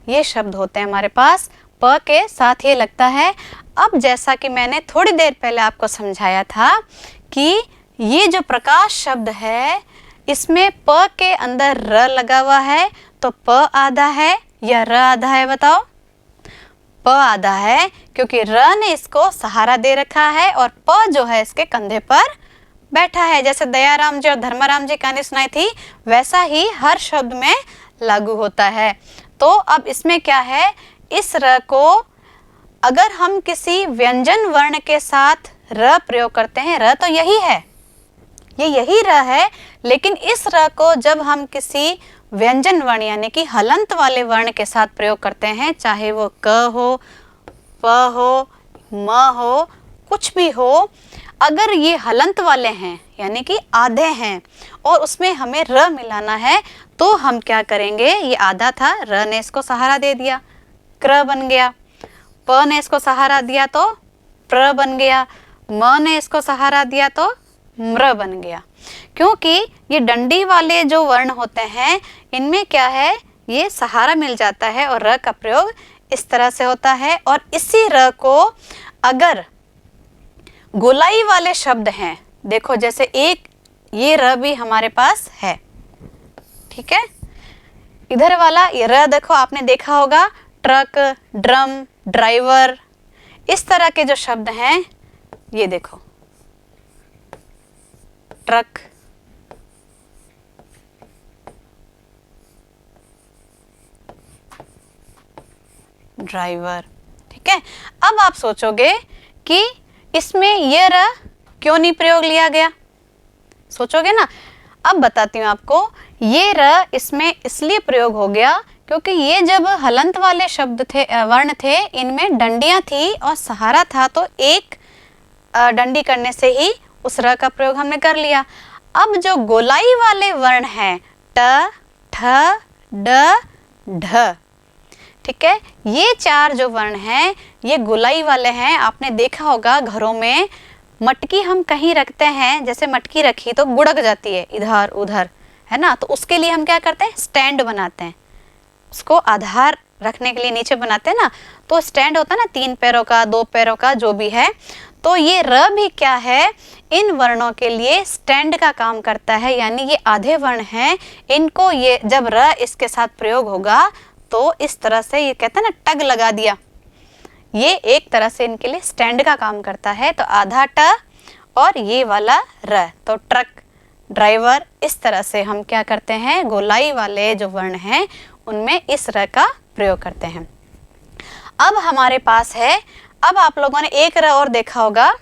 S1: ये शब्द होते हैं हमारे पास। प के साथ ये लगता है। अब जैसा कि मैंने थोड़ी देर पहले आपको समझाया था कि ये जो प्रकाश शब्द है, इसमें प के अंदर र लगा हुआ है, तो प आधा है या र आधा है? बताओ। प आधा है, क्योंकि र ने इसको सहारा दे रखा है और प जो है इसके कंधे पर बैठा है। जैसे दयाराम जी और धर्माराम जी कहानी सुनाई थी, वैसा ही हर शब्द में लागू होता है। तो अब इसमें क्या है, इस र को अगर हम किसी व्यंजन वर्ण के साथ र प्रयोग करते हैं, र तो यही है, ये यही र है, लेकिन इस र को जब हम किसी व्यंजन वर्ण यानी कि हलंत वाले वर्ण के साथ प्रयोग करते हैं, चाहे वो क हो, प हो, म हो, कुछ भी हो, अगर ये हलंत वाले हैं यानी कि आधे हैं और उसमें हमें र मिलाना है, तो हम क्या करेंगे, ये आधा था, र ने इसको सहारा दे दिया, क्र बन गया। प ने इसको सहारा दिया तो प्र बन गया। म ने इसको सहारा दिया तो म्र बन गया। क्योंकि ये डंडी वाले जो वर्ण होते हैं, इनमें क्या है, ये सहारा मिल जाता है और र का प्रयोग इस तरह से होता है। और इसी र को अगर गोलाई वाले शब्द हैं, देखो जैसे एक ये र भी हमारे पास है, ठीक है। इधर वाला ये र देखो, आपने देखा होगा, ट्रक, ड्रम, ड्राइवर, इस तरह के जो शब्द हैं, ये देखो, ट्रक, ड्राइवर, ठीक है। अब आप सोचोगे कि इसमें ये र क्यों नहीं प्रयोग लिया गया, सोचोगे ना। अब बताती हूँ आपको, ये र इसमें इसलिए प्रयोग हो गया क्योंकि ये जब हलंत वाले शब्द थे, वर्ण थे, इनमें डंडियां थी और सहारा था, तो एक डंडी करने से ही उस र का प्रयोग हमने कर लिया। अब जो गोलाई वाले वर्ण हैं, ट, ठ, ड, ढ, ठीक है, ये चार जो वर्ण हैं, ये गोलाई वाले हैं। आपने देखा होगा घरों में मटकी हम कहीं रखते हैं, जैसे मटकी रखी तो गुड़क जाती है इधर उधर, है ना, तो उसके लिए हम क्या करते हैं, स्टैंड बनाते हैं, उसको आधार रखने के लिए नीचे बनाते हैं ना, तो स्टैंड होता है ना, 3 पैरों का, 2 पैरों का, जो भी है। तो ये र भी क्या है, इन वर्णों के लिए स्टैंड का काम करता है, यानी ये आधे वर्ण हैं, इनको ये जब र इसके साथ प्रयोग होगा तो इस तरह से, ये कहते हैं ना टग लगा दिया, ये एक तरह से इनके लिए स्टैंड का काम करता है। तो आधा ट और ये वाला र, तो ट्रक, ड्राइवर, इस तरह से हम क्या करते हैं, गोलाई वाले जो वर्ण हैं उनमें इस र का प्रयोग करते हैं। अब हमारे पास है, अब आप लोगों ने एक र और देखा होगा,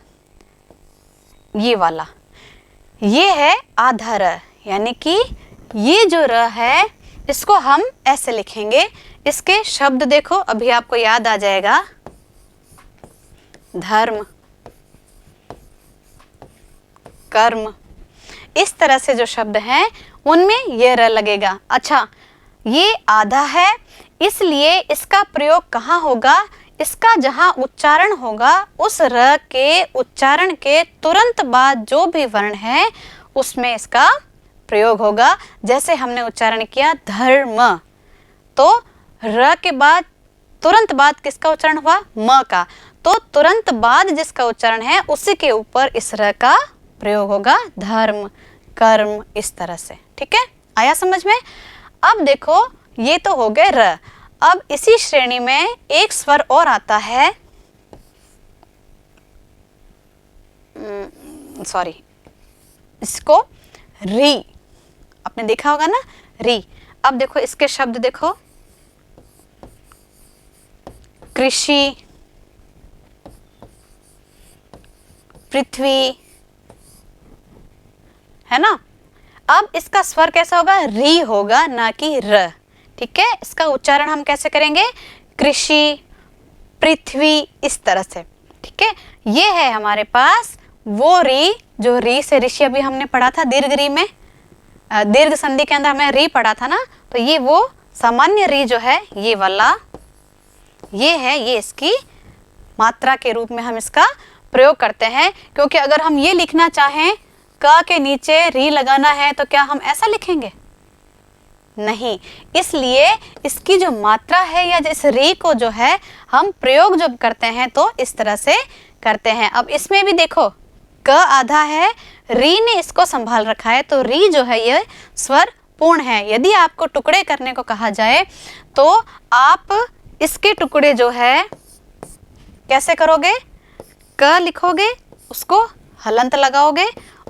S1: ये वाला, ये है आधा र, यानी कि ये जो र है इसको हम ऐसे लिखेंगे। इसके शब्द देखो, अभी आपको याद आ जाएगा, धर्म, कर्म, इस तरह से जो शब्द हैं उनमें ये र लगेगा। अच्छा, ये आधा है, इसलिए इसका प्रयोग कहाँ होगा, इसका जहाँ उच्चारण होगा, उस र के उच्चारण के तुरंत बाद जो भी वर्ण है उसमें इसका प्रयोग होगा। जैसे हमने उच्चारण किया धर्म, तो र के बाद तुरंत बाद किसका उच्चारण हुआ, म का, तो तुरंत बाद जिसका उच्चारण है उसी के ऊपर इस र का प्रयोग होगा, धर्म, कर्म, इस तरह से, ठीक है, आया समझ में। अब देखो, ये तो हो गए र। अब इसी श्रेणी में एक स्वर और आता है, सॉरी, इसको री, आपने देखा होगा ना, री। अब देखो इसके शब्द देखो, कृषि, पृथ्वी, है ना। अब इसका स्वर कैसा होगा, री होगा, ना कि र। ठीक है, इसका उच्चारण हम कैसे करेंगे, कृषि, पृथ्वी, इस तरह से। ठीक है, ये है हमारे पास वो री जो री से ऋषि अभी हमने पढ़ा था दीर्घ री में, दीर्घ संधि के अंदर हमने री पढ़ा था ना। तो ये वो सामान्य री जो है, ये वाला ये है, ये इसकी मात्रा के रूप में हम इसका प्रयोग करते हैं। क्योंकि अगर हम ये लिखना चाहें क के नीचे री लगाना है तो क्या हम ऐसा लिखेंगे, नहीं। इसलिए इसकी जो मात्रा है या इस री को जो है हम प्रयोग जब करते हैं तो इस तरह से करते हैं। अब इसमें भी देखो क आधा है, री ने इसको संभाल रखा है, तो री जो है ये स्वर पूर्ण है। यदि आपको टुकड़े करने को कहा जाए तो आप इसके टुकड़े जो है कैसे करोगे, क लिखोगे, उसको हलंत लगाओगे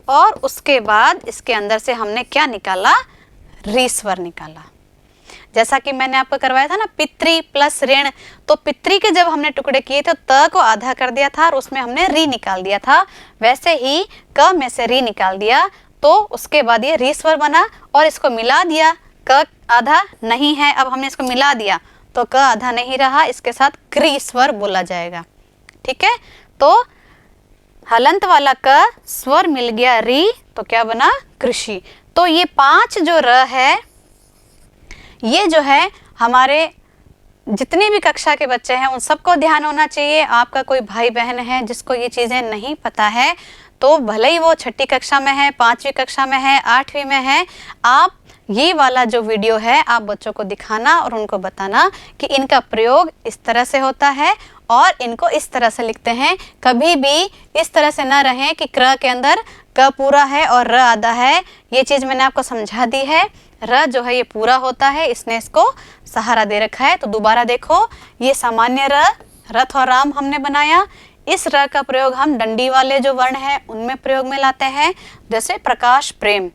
S1: और उसके बाद इसके अंदर से हमने क्या निकाला, री स्वर निकाला। जैसा कि मैंने आपको करवाया था ना पितृ प्लस ऋण, तो पितृ के जब हमने टुकड़े किए थे त को आधा कर दिया था और उसमें हमने री निकाल दिया था। वैसे ही क में से री निकाल दिया तो उसके बाद ये री स्वर बना और इसको मिला दिया। क आधा नहीं है, अब हमने इसको मिला दिया तो क आधा नहीं रहा, इसके साथ क्री स्वर बोला जाएगा। ठीक है, तो हलंत वाला क स्वर मिल गया री, तो क्या बना, कृषि। तो ये 5 जो र है, ये जो है हमारे जितने भी कक्षा के बच्चे हैं उन सबको ध्यान होना चाहिए। आपका कोई भाई बहन है जिसको ये चीज़ें नहीं पता है, तो भले ही वो 6ठी कक्षा में है, 5वीं कक्षा में है, 8वीं में है, आप ये वाला जो वीडियो है आप बच्चों को दिखाना और उनको बताना कि इनका प्रयोग इस तरह से होता है और इनको इस तरह से लिखते हैं। कभी भी इस तरह से ना रहें कि क्र के अंदर क पूरा है और र आधा है। ये चीज़ मैंने आपको समझा दी है। र जो है ये पूरा होता है, इसने इसको सहारा दे रखा है। तो दोबारा देखो, ये सामान्य र, रथ और राम हमने बनाया। इस र का प्रयोग हम डंडी वाले जो वर्ण हैं उनमें प्रयोग में लाते हैं, जैसे प्रकाश, प्रेम।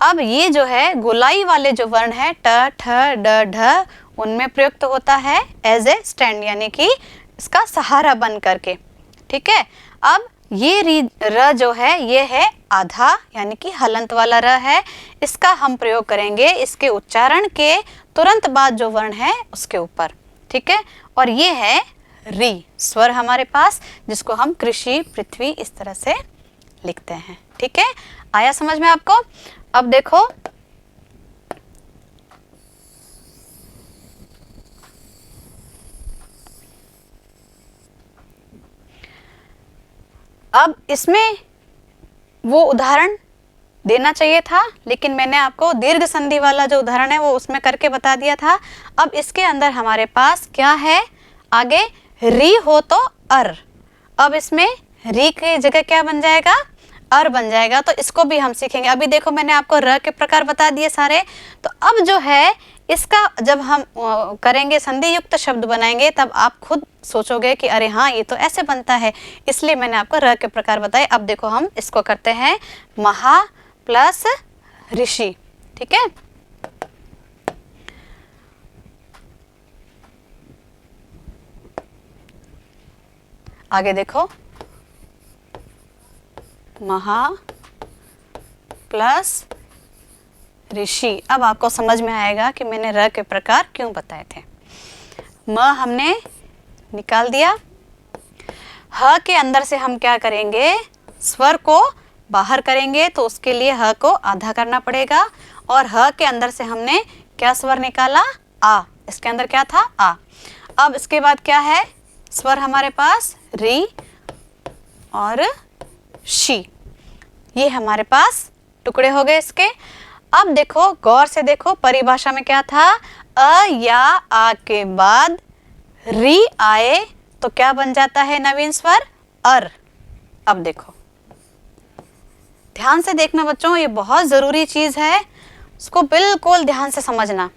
S1: अब ये जो है गोलाई वाले जो वर्ण है ट, ठ, ड, ढ, उनमें प्रयुक्त होता है एज ए स्टैंड, यानी कि इसका सहारा बन करके। ठीक है, अब ये र जो है ये है आधा, यानी कि हलंत वाला र है। इसका हम प्रयोग करेंगे इसके उच्चारण के तुरंत बाद जो वर्ण है उसके ऊपर। ठीक है, और ये है री स्वर हमारे पास, जिसको हम कृषि, पृथ्वी इस तरह से लिखते हैं। ठीक है, आया समझ में आपको। अब देखो, अब इसमें वो उदाहरण देना चाहिए था, लेकिन मैंने आपको दीर्घ संधि वाला जो उदाहरण है वो उसमें करके बता दिया था। अब इसके अंदर हमारे पास क्या है, आगे री हो तो अर। अब इसमें री की जगह क्या बन जाएगा, अर बन जाएगा। तो इसको भी हम सीखेंगे। अभी देखो मैंने आपको र के प्रकार बता दिए सारे। तो अब जो है इसका जब हम करेंगे, संधि युक्त शब्द बनाएंगे, तब आप खुद सोचोगे कि अरे हाँ ये तो ऐसे बनता है, इसलिए मैंने आपको र के प्रकार बताए। अब देखो हम इसको करते हैं महा प्लस ऋषि। ठीक है, आगे देखो, महा प्लस ऋषि। अब आपको समझ में आएगा कि मैंने र के प्रकार क्यों बताए थे। म हमने निकाल दिया, ह के अंदर से हम क्या करेंगे, स्वर को बाहर करेंगे, तो उसके लिए ह को आधा करना पड़ेगा। और ह के अंदर से हमने क्या स्वर निकाला, आ। इसके अंदर क्या था, आ। अब इसके बाद क्या है, स्वर हमारे पास री और शी। ये हमारे पास टुकड़े हो गए इसके। अब देखो, गौर से देखो, परिभाषा में क्या था, अ या आ के बाद री आए तो क्या बन जाता है नवीन स्वर, अर। अब देखो, ध्यान से देखना बच्चों, ये बहुत जरूरी चीज है, उसको बिल्कुल ध्यान से समझना।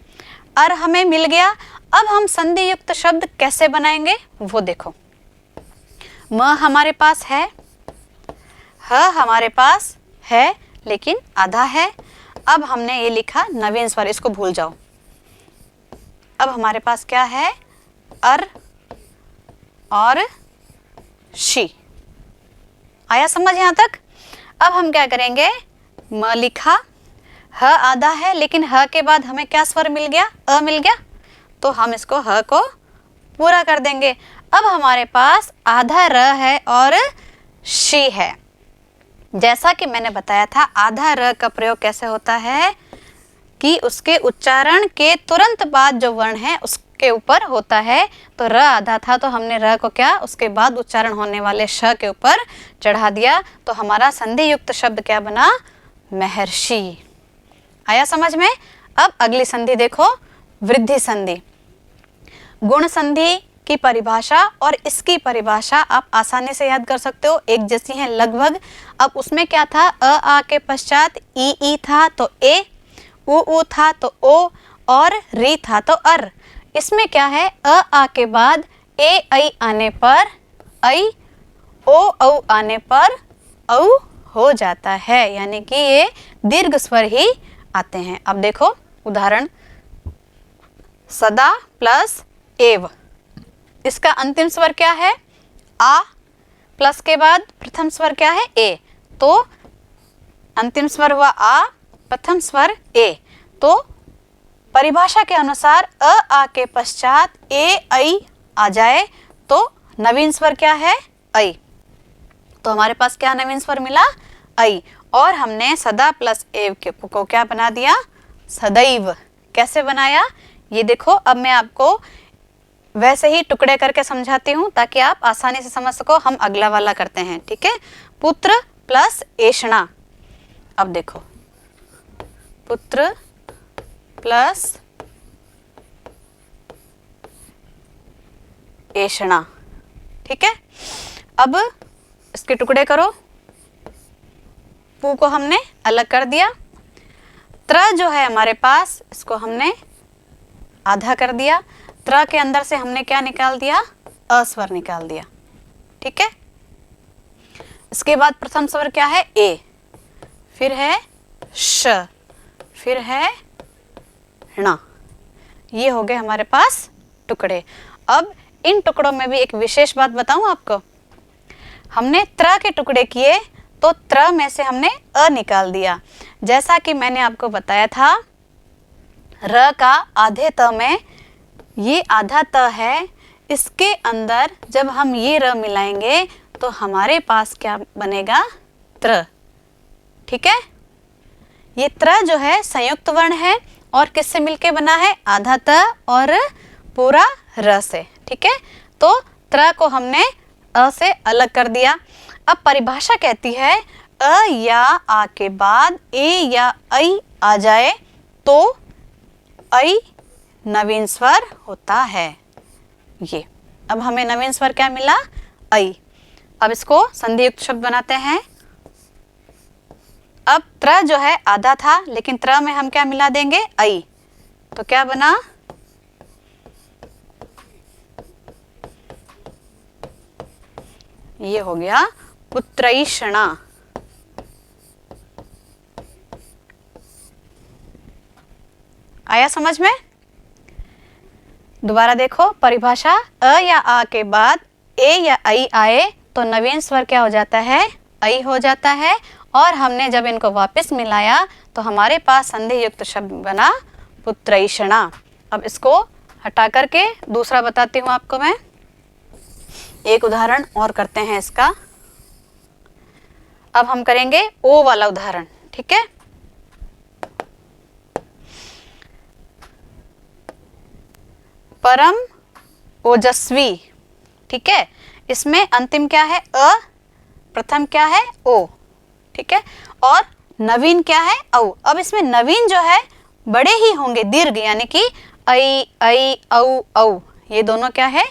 S1: अर हमें मिल गया। अब हम संधि युक्त शब्द कैसे बनाएंगे वो देखो। म हमारे पास है, ह हमारे पास है लेकिन आधा है। अब हमने ये लिखा नवीन स्वर, इसको भूल जाओ। अब हमारे पास क्या है, अर और शी। आया समझ यहां तक। अब हम क्या करेंगे, म लिखा, ह आधा है लेकिन ह के बाद हमें क्या स्वर मिल गया, अ मिल गया, तो हम इसको ह को पूरा कर देंगे। अब हमारे पास आधा र है और शी है। जैसा कि मैंने बताया था आधा र का प्रयोग कैसे होता है कि उसके उच्चारण के तुरंत बाद जो वर्ण है उसके ऊपर होता है। तो र आधा था तो हमने र को क्या उसके बाद उच्चारण होने वाले श के ऊपर चढ़ा दिया, तो हमारा संधि युक्त शब्द क्या बना, महर्षि। आया समझ में। अब अगली संधि देखो, वृद्धि संधि। गुण संधि की परिभाषा और इसकी परिभाषा आप आसानी से याद कर सकते हो, एक जैसी है लगभग। अब उसमें क्या था, अ आ के पश्चात ई था तो ए, उ था तो ओ और री था तो अर। इसमें क्या है, अ आ के बाद ए ऐ आने पर ऐ, ओ औ आने पर औ हो जाता है, यानी कि ये दीर्घ स्वर ही आते हैं। अब देखो उदाहरण, सदा प्लस एव, इसका अंतिम स्वर क्या है, आ, प्लस के बाद प्रथम स्वर क्या है, ए, तो अंतिम स्वर हुआ आ, प्रथम स्वर ए। तो परिभाषा के अनुसार अ आ के पश्चात ए ऐ आ जाए तो नवीन स्वर क्या है, ऐ। तो हमारे पास क्या नवीन स्वर मिला, ऐ। और हमने सदा प्लस एव को क्या बना दिया, सदैव। कैसे बनाया ये देखो, अब मैं आपको वैसे ही टुकड़े करके समझाती हूँ ताकि आप आसानी से समझ सको। हम अगला वाला करते हैं, ठीक है। पुत्र प्लस एषणा। अब देखो, पुत्र प्लस एषणा, ठीक है। अब इसके टुकड़े करो, पू को हमने अलग कर दिया, त्र जो है हमारे पास इसको हमने आधा कर दिया, त्र के अंदर से हमने क्या निकाल दिया, अ स्वर निकाल दिया, ठीक है। इसके बाद प्रथम स्वर क्या है, ए, फिर है श, फिर है ण। ये हो गए हमारे पास टुकड़े। अब इन टुकड़ों में भी एक विशेष बात बताऊं आपको, हमने त्र के टुकड़े किए तो त्र में से हमने अ निकाल दिया। जैसा कि मैंने आपको बताया था, र का आधे त में ये आधा त है, इसके अंदर जब हम ये र मिलाएंगे तो हमारे पास क्या बनेगा, त्र, ठीक है। ये त्र जो है संयुक्त वर्ण है और किससे मिलके बना है, आधा त और पूरा र से, ठीक है। तो त्र को हमने अ से अलग कर दिया। अब परिभाषा कहती है अ या आ के बाद ए या ऐ आ जाए तो ऐ नवीन स्वर होता है। ये अब हमें नवीन स्वर क्या मिला, ऐ। अब इसको संधि युक्त शब्द बनाते हैं। अब त्र जो है आधा था लेकिन त्र में हम क्या मिला देंगे, ऐ, तो क्या बना, ये हो गया पुत्रैषणा। आया समझ में। दोबारा देखो परिभाषा, अ या आ के बाद ए या ऐ आए तो नवीन स्वर क्या हो जाता है, ऐ हो जाता है। और हमने जब इनको वापस मिलाया तो हमारे पास संधि युक्त शब्द बना पुत्रैषणा। अब इसको हटा करके दूसरा बताती हूँ आपको मैं, एक उदाहरण और करते हैं इसका। अब हम करेंगे ओ वाला उदाहरण, ठीक है। परम ओजस्वी, ठीक है। इसमें अंतिम क्या है, अ, प्रथम क्या है, ओ, ठीक है। और नवीन क्या है, औ। अब इसमें नवीन जो है बड़े ही होंगे, दीर्घ, यानी कि ऐ ऐ औ औ, ये दोनों क्या है,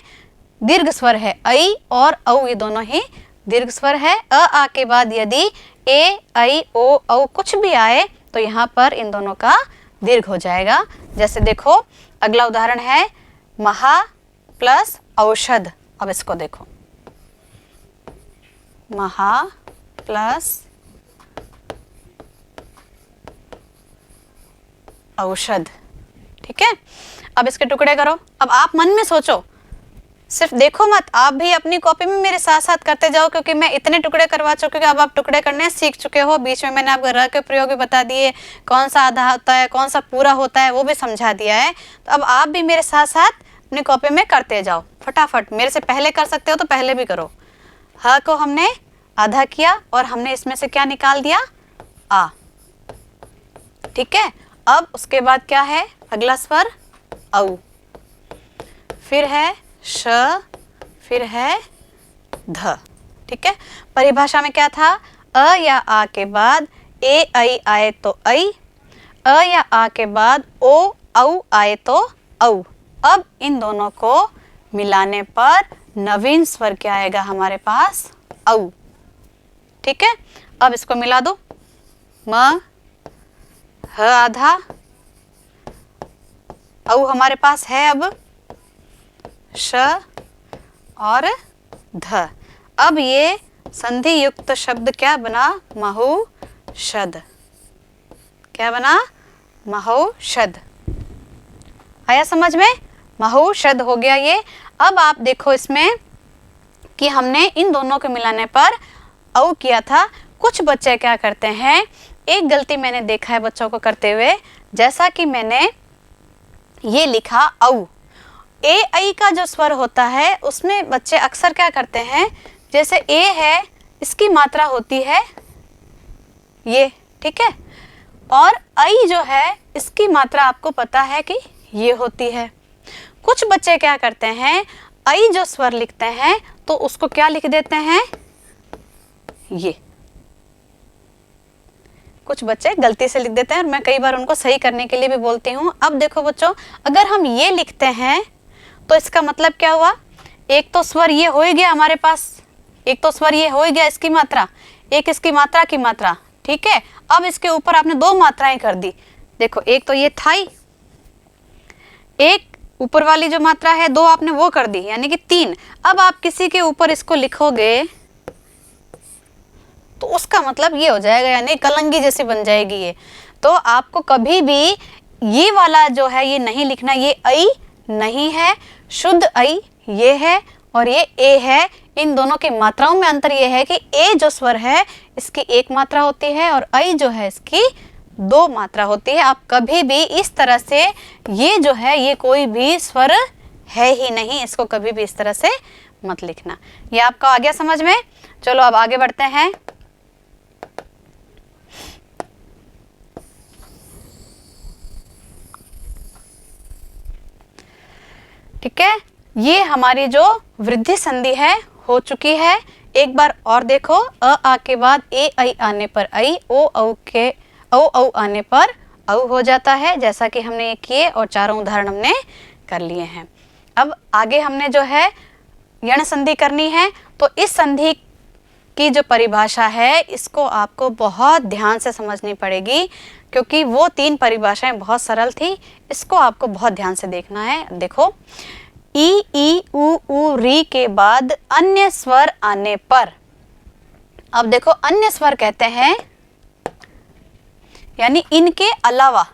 S1: दीर्घ स्वर है। ऐ और औ ये दोनों ही दीर्घ स्वर है। अ आ के बाद यदि ए ऐ ओ औ कुछ भी आए तो यहाँ पर इन दोनों का दीर्घ हो जाएगा। जैसे देखो अगला उदाहरण है महा प्लस औषध। अब इसको देखो, महा प्लस औषध, ठीक है। अब इसके टुकड़े करो। अब आप मन में सोचो सिर्फ देखो मत, आप भी अपनी कॉपी में मेरे साथ साथ करते जाओ, क्योंकि मैं इतने टुकड़े करवा चुकी हूँ, अब आप टुकड़े करने सीख चुके हो। बीच में मैंने आपको र के प्रयोग भी बता दिए, कौन सा आधा होता है, कौन सा पूरा होता है, वो भी समझा दिया है। तो अब आप भी मेरे साथ साथ अपनी कॉपी में करते जाओ फटाफट। मेरे से पहले कर सकते हो तो पहले भी करो। ह को हमने आधा किया और हमने इसमें से क्या निकाल दिया, आ। ठीक है, अब उसके बाद क्या है, अगला स्वर औ, फिर है श, फिर है ध। ठीक है, परिभाषा में क्या था, अ या आ के बाद ए ऐ आए तो ऐ, अ या आ के बाद ओ औ आए तो औ। अब इन दोनों को मिलाने पर नवीन स्वर क्या आएगा हमारे पास, औ। ठीक है, अब इसको मिला दो, म, ह आधा, औ हमारे पास है अब श और ध। अब ये संधि युक्त शब्द क्या बना, महौषध। क्या बना, महौषध। आया समझ में, महौषध हो गया ये। अब आप देखो इसमें कि हमने इन दोनों को मिलाने पर औ किया था। कुछ बच्चे क्या करते हैं, एक गलती मैंने देखा है बच्चों को करते हुए, जैसा कि मैंने ये लिखा औ, ए ऐ का जो स्वर होता है उसमें बच्चे अक्सर क्या करते हैं, जैसे ए है इसकी मात्रा होती है ये, ठीक है, और ऐ जो है इसकी मात्रा आपको पता है कि ये होती है। कुछ बच्चे क्या करते हैं, ऐ जो स्वर लिखते हैं तो उसको क्या लिख देते हैं, ये। कुछ बच्चे गलती से लिख देते हैं और मैं कई बार उनको सही करने के लिए भी बोलती हूँ। अब देखो बच्चों, अगर हम ये लिखते हैं तो इसका मतलब क्या हुआ, एक तो स्वर ये हो ही गया हमारे पास, एक तो स्वर ये हो ही गया, इसकी मात्रा, एक इसकी मात्रा की मात्रा। ठीक है, अब इसके ऊपर आपने दो मात्राएं कर दी। देखो, एक तो ये थाई, एक ऊपर वाली जो मात्रा है दो आपने वो कर दी, यानी कि 3। अब आप किसी के ऊपर इसको लिखोगे तो उसका मतलब ये हो जाएगा, यानी कलंगी जैसी बन जाएगी ये। तो आपको कभी भी ये वाला जो है ये नहीं लिखना, ये ऐ नहीं है, शुद्ध ऐ ये है और ये ए है। इन दोनों की मात्राओं में अंतर ये है कि ए जो स्वर है इसकी एक मात्रा होती है और ऐ जो है इसकी 2 मात्रा होती है। आप कभी भी इस तरह से, ये जो है ये कोई भी स्वर है ही नहीं, इसको कभी भी इस तरह से मत लिखना। ये आपका आ गया समझ में। चलो अब आगे बढ़ते हैं। ठीक है, ये हमारी जो वृद्धि संधि है हो चुकी है। एक बार और देखो, अ आ के बाद ए ऐ आने पर ऐ, ओ औ के औ आने पर औ हो जाता है, जैसा कि हमने ये किए और चारों उदाहरण हमने कर लिए हैं। अब आगे हमने जो है यण संधि करनी है, तो इस संधि की जो परिभाषा है इसको आपको बहुत ध्यान से समझनी पड़ेगी, क्योंकि वो 3 परिभाषाएं बहुत सरल थी। इसको आपको बहुत ध्यान से देखना है। देखो, ई ई उ री के बाद अन्य स्वर आने पर, अब देखो अन्य स्वर कहते हैं यानी इनके अलावा,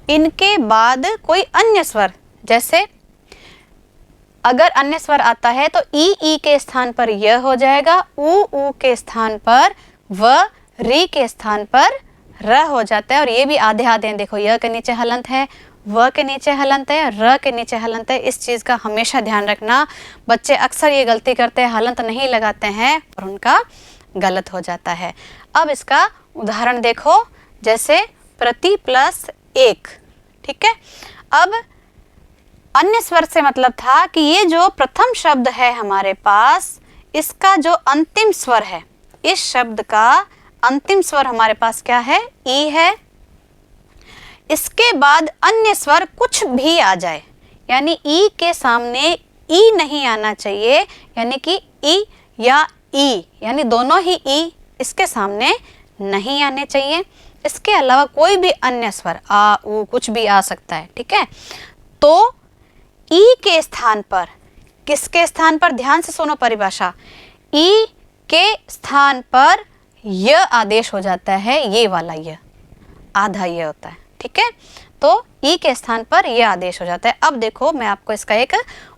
S1: इनके बाद कोई अन्य स्वर, जैसे अगर अन्य स्वर आता है तो ई के स्थान पर य हो जाएगा, उ के स्थान पर व, री के स्थान पर र हो जाता है। और ये भी आधे आधे हैं। देखो, य के नीचे हलंत है, व के नीचे हलंत है, र के नीचे हलंत है। इस चीज का हमेशा ध्यान रखना। बच्चे अक्सर ये गलती करते हैं, हलंत नहीं लगाते हैं और उनका गलत हो जाता है। अब इसका उदाहरण देखो, जैसे प्रति प्लस 1। ठीक है, अब अन्य स्वर से मतलब था कि ये जो प्रथम शब्द है हमारे पास, इसका जो अंतिम स्वर है, इस शब्द का अंतिम स्वर हमारे पास क्या है, ई है। इसके बाद अन्य स्वर कुछ भी आ जाए, यानी ई के सामने ई नहीं आना चाहिए, यानी कि ई या ई, यानी दोनों ही ई इसके सामने नहीं आने चाहिए। इसके अलावा कोई भी अन्य स्वर, आ उ कुछ भी आ सकता है। ठीक है, तो ई के स्थान पर, किसके स्थान पर, ध्यान से सुनो परिभाषा, ई के स्थान पर य आदेश हो जाता है, ये वाला य, आधा य होता है। ठीक है, तो ई के स्थान पर ये आदेश हो जाता है। अब देखो मैं आपको इसका एक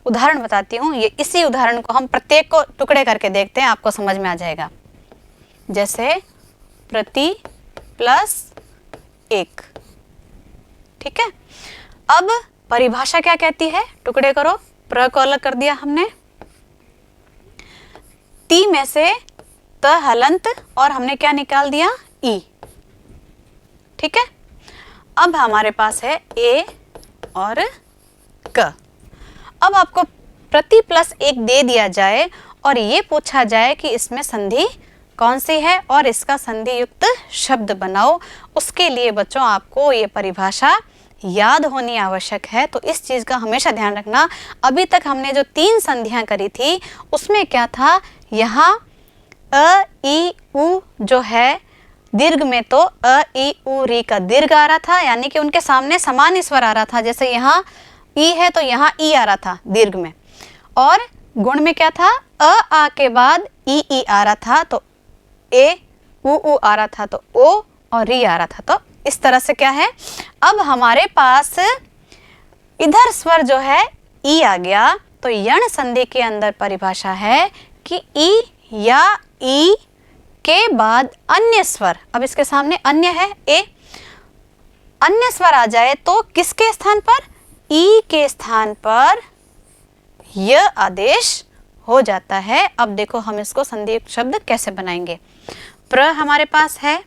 S1: उदाहरण बताती हूँ। ये इसी उदाहरण को हम प्रत्येक को टुकड़े करके देखते हैं, आपको समझ में आ जाएगा। जैसे प्रति प्लस 1, ठीक है। अब परिभाषा क्या कहती है, टुकड़े करो, प्र को अलग कर दिया हमने, ती में से त हलंत और हमने क्या निकाल दिया, ई, ठीक है। अब हमारे पास है ए और क। अब आपको प्रति प्लस 1 दे दिया जाए और ये पूछा जाए कि इसमें संधि कौन सी है और इसका संधि युक्त शब्द बनाओ, उसके लिए बच्चों आपको ये परिभाषा याद होनी आवश्यक है। तो इस चीज़ का हमेशा ध्यान रखना। अभी तक हमने जो 3 संधियां करी थी उसमें क्या था, यहाँ अ ई उ जो है दीर्घ में, तो अ ई उ री का दीर्घ आ रहा था, यानी कि उनके सामने समान स्वर आ रहा था। जैसे यहाँ ई है तो यहाँ ई आ रहा था दीर्घ में, और गुण में क्या था, अ आ के बाद ई आ रहा था, तो ए उ आ रहा था, तो ओ और री आ रहा था। तो इस तरह से क्या है, अब हमारे पास इधर स्वर जो है ई आ गया, तो यण संधि के अंदर परिभाषा है कि ई या ई के बाद अन्य स्वर, अब इसके सामने अन्य है ए, अन्य स्वर आ जाए तो किसके स्थान पर, ई के स्थान पर य आदेश हो जाता है। अब देखो हम इसको संधि युक्त शब्द कैसे बनाएंगे। प्र हमारे पास है,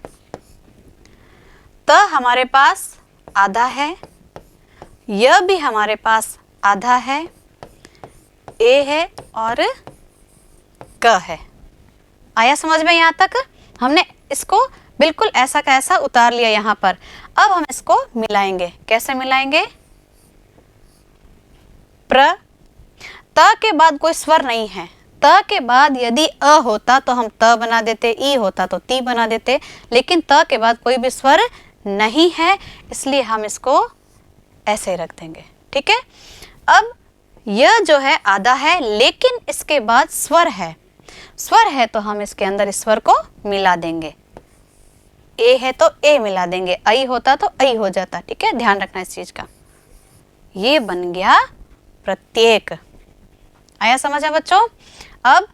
S1: त हमारे पास आधा है, य भी हमारे पास आधा है, ए है और क है। आया समझ में, यहाँ तक हमने इसको बिल्कुल ऐसा का ऐसा उतार लिया यहाँ पर। अब हम इसको मिलाएंगे, कैसे मिलाएंगे, प्र, त के बाद कोई स्वर नहीं है, त के बाद यदि अ होता तो हम त बना देते, ई होता तो ती बना देते, लेकिन त के बाद कोई भी स्वर नहीं है, इसलिए हम इसको ऐसे रख देंगे, ठीक है। अब यह जो है आधा है, लेकिन इसके बाद स्वर है, स्वर है तो हम इसके अंदर इस स्वर को मिला देंगे, ए है तो ए मिला देंगे, आई होता तो आई हो जाता, ठीक है। ध्यान रखना इस चीज का। ये बन गया प्रत्येक। आया समझ है बच्चों। अब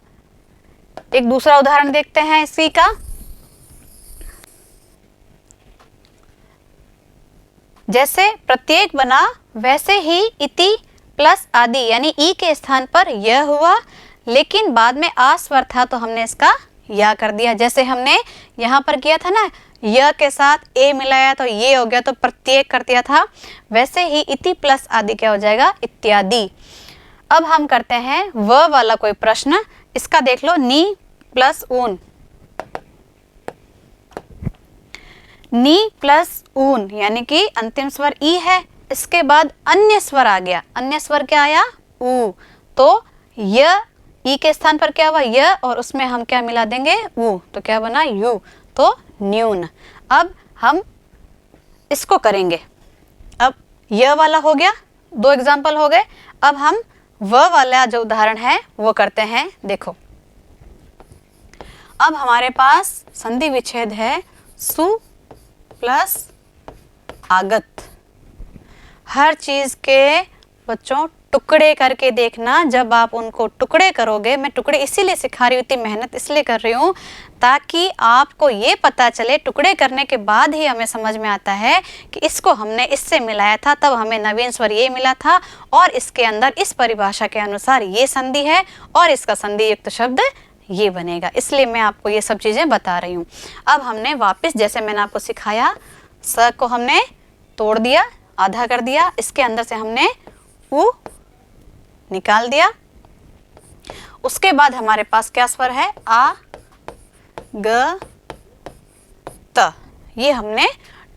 S1: एक दूसरा उदाहरण देखते हैं इसी का। जैसे प्रत्येक बना वैसे ही इति प्लस आदि, यानी ई के स्थान पर यह हुआ, लेकिन बाद में आ स्वर था तो हमने इसका या कर दिया। जैसे हमने यहाँ पर किया था ना, य के साथ ए मिलाया तो ये हो गया, तो प्रत्येक कर दिया था, वैसे ही इति प्लस आदि क्या हो जाएगा, इत्यादि। अब हम करते हैं व वाला कोई प्रश्न, इसका देख लो, नी प्लस ऊन, नी प्लस ऊन यानी कि अंतिम स्वर ई है, इसके बाद अन्य स्वर आ गया, अन्य स्वर क्या आया, ऊ, तो य ई के स्थान पर क्या हुआ, य, और उसमें हम क्या मिला देंगे, ऊ, तो क्या बना, यू, तो न्यून। अब हम इसको करेंगे। अब य वाला हो गया, 2 एग्जाम्पल हो गए। अब हम व वाला जो उदाहरण है वो करते हैं। देखो अब हमारे पास संधि विच्छेद है सु प्लस आगत। हर चीज के बच्चों टुकड़े करके देखना। जब आप उनको टुकड़े करोगे, मैं टुकड़े इसीलिए सिखा रही हूँ, इतनी मेहनत इसलिए कर रही हूँ ताकि आपको ये पता चले, टुकड़े करने के बाद ही हमें समझ में आता है कि इसको हमने इससे मिलाया था, तब हमें नवीन स्वर ये मिला था, और इसके अंदर इस परिभाषा के अनुसार ये संधि है और इसका संधि युक्त शब्द ये बनेगा। इसलिए मैं आपको ये सब चीज़ें बता रही हूँ। अब हमने वापस, जैसे मैंने आपको सिखाया, स को हमने तोड़ दिया, आधा कर दिया, इसके अंदर से हमने उ निकाल दिया। उसके बाद हमारे पास क्या स्वर है, आ ग त, ये हमने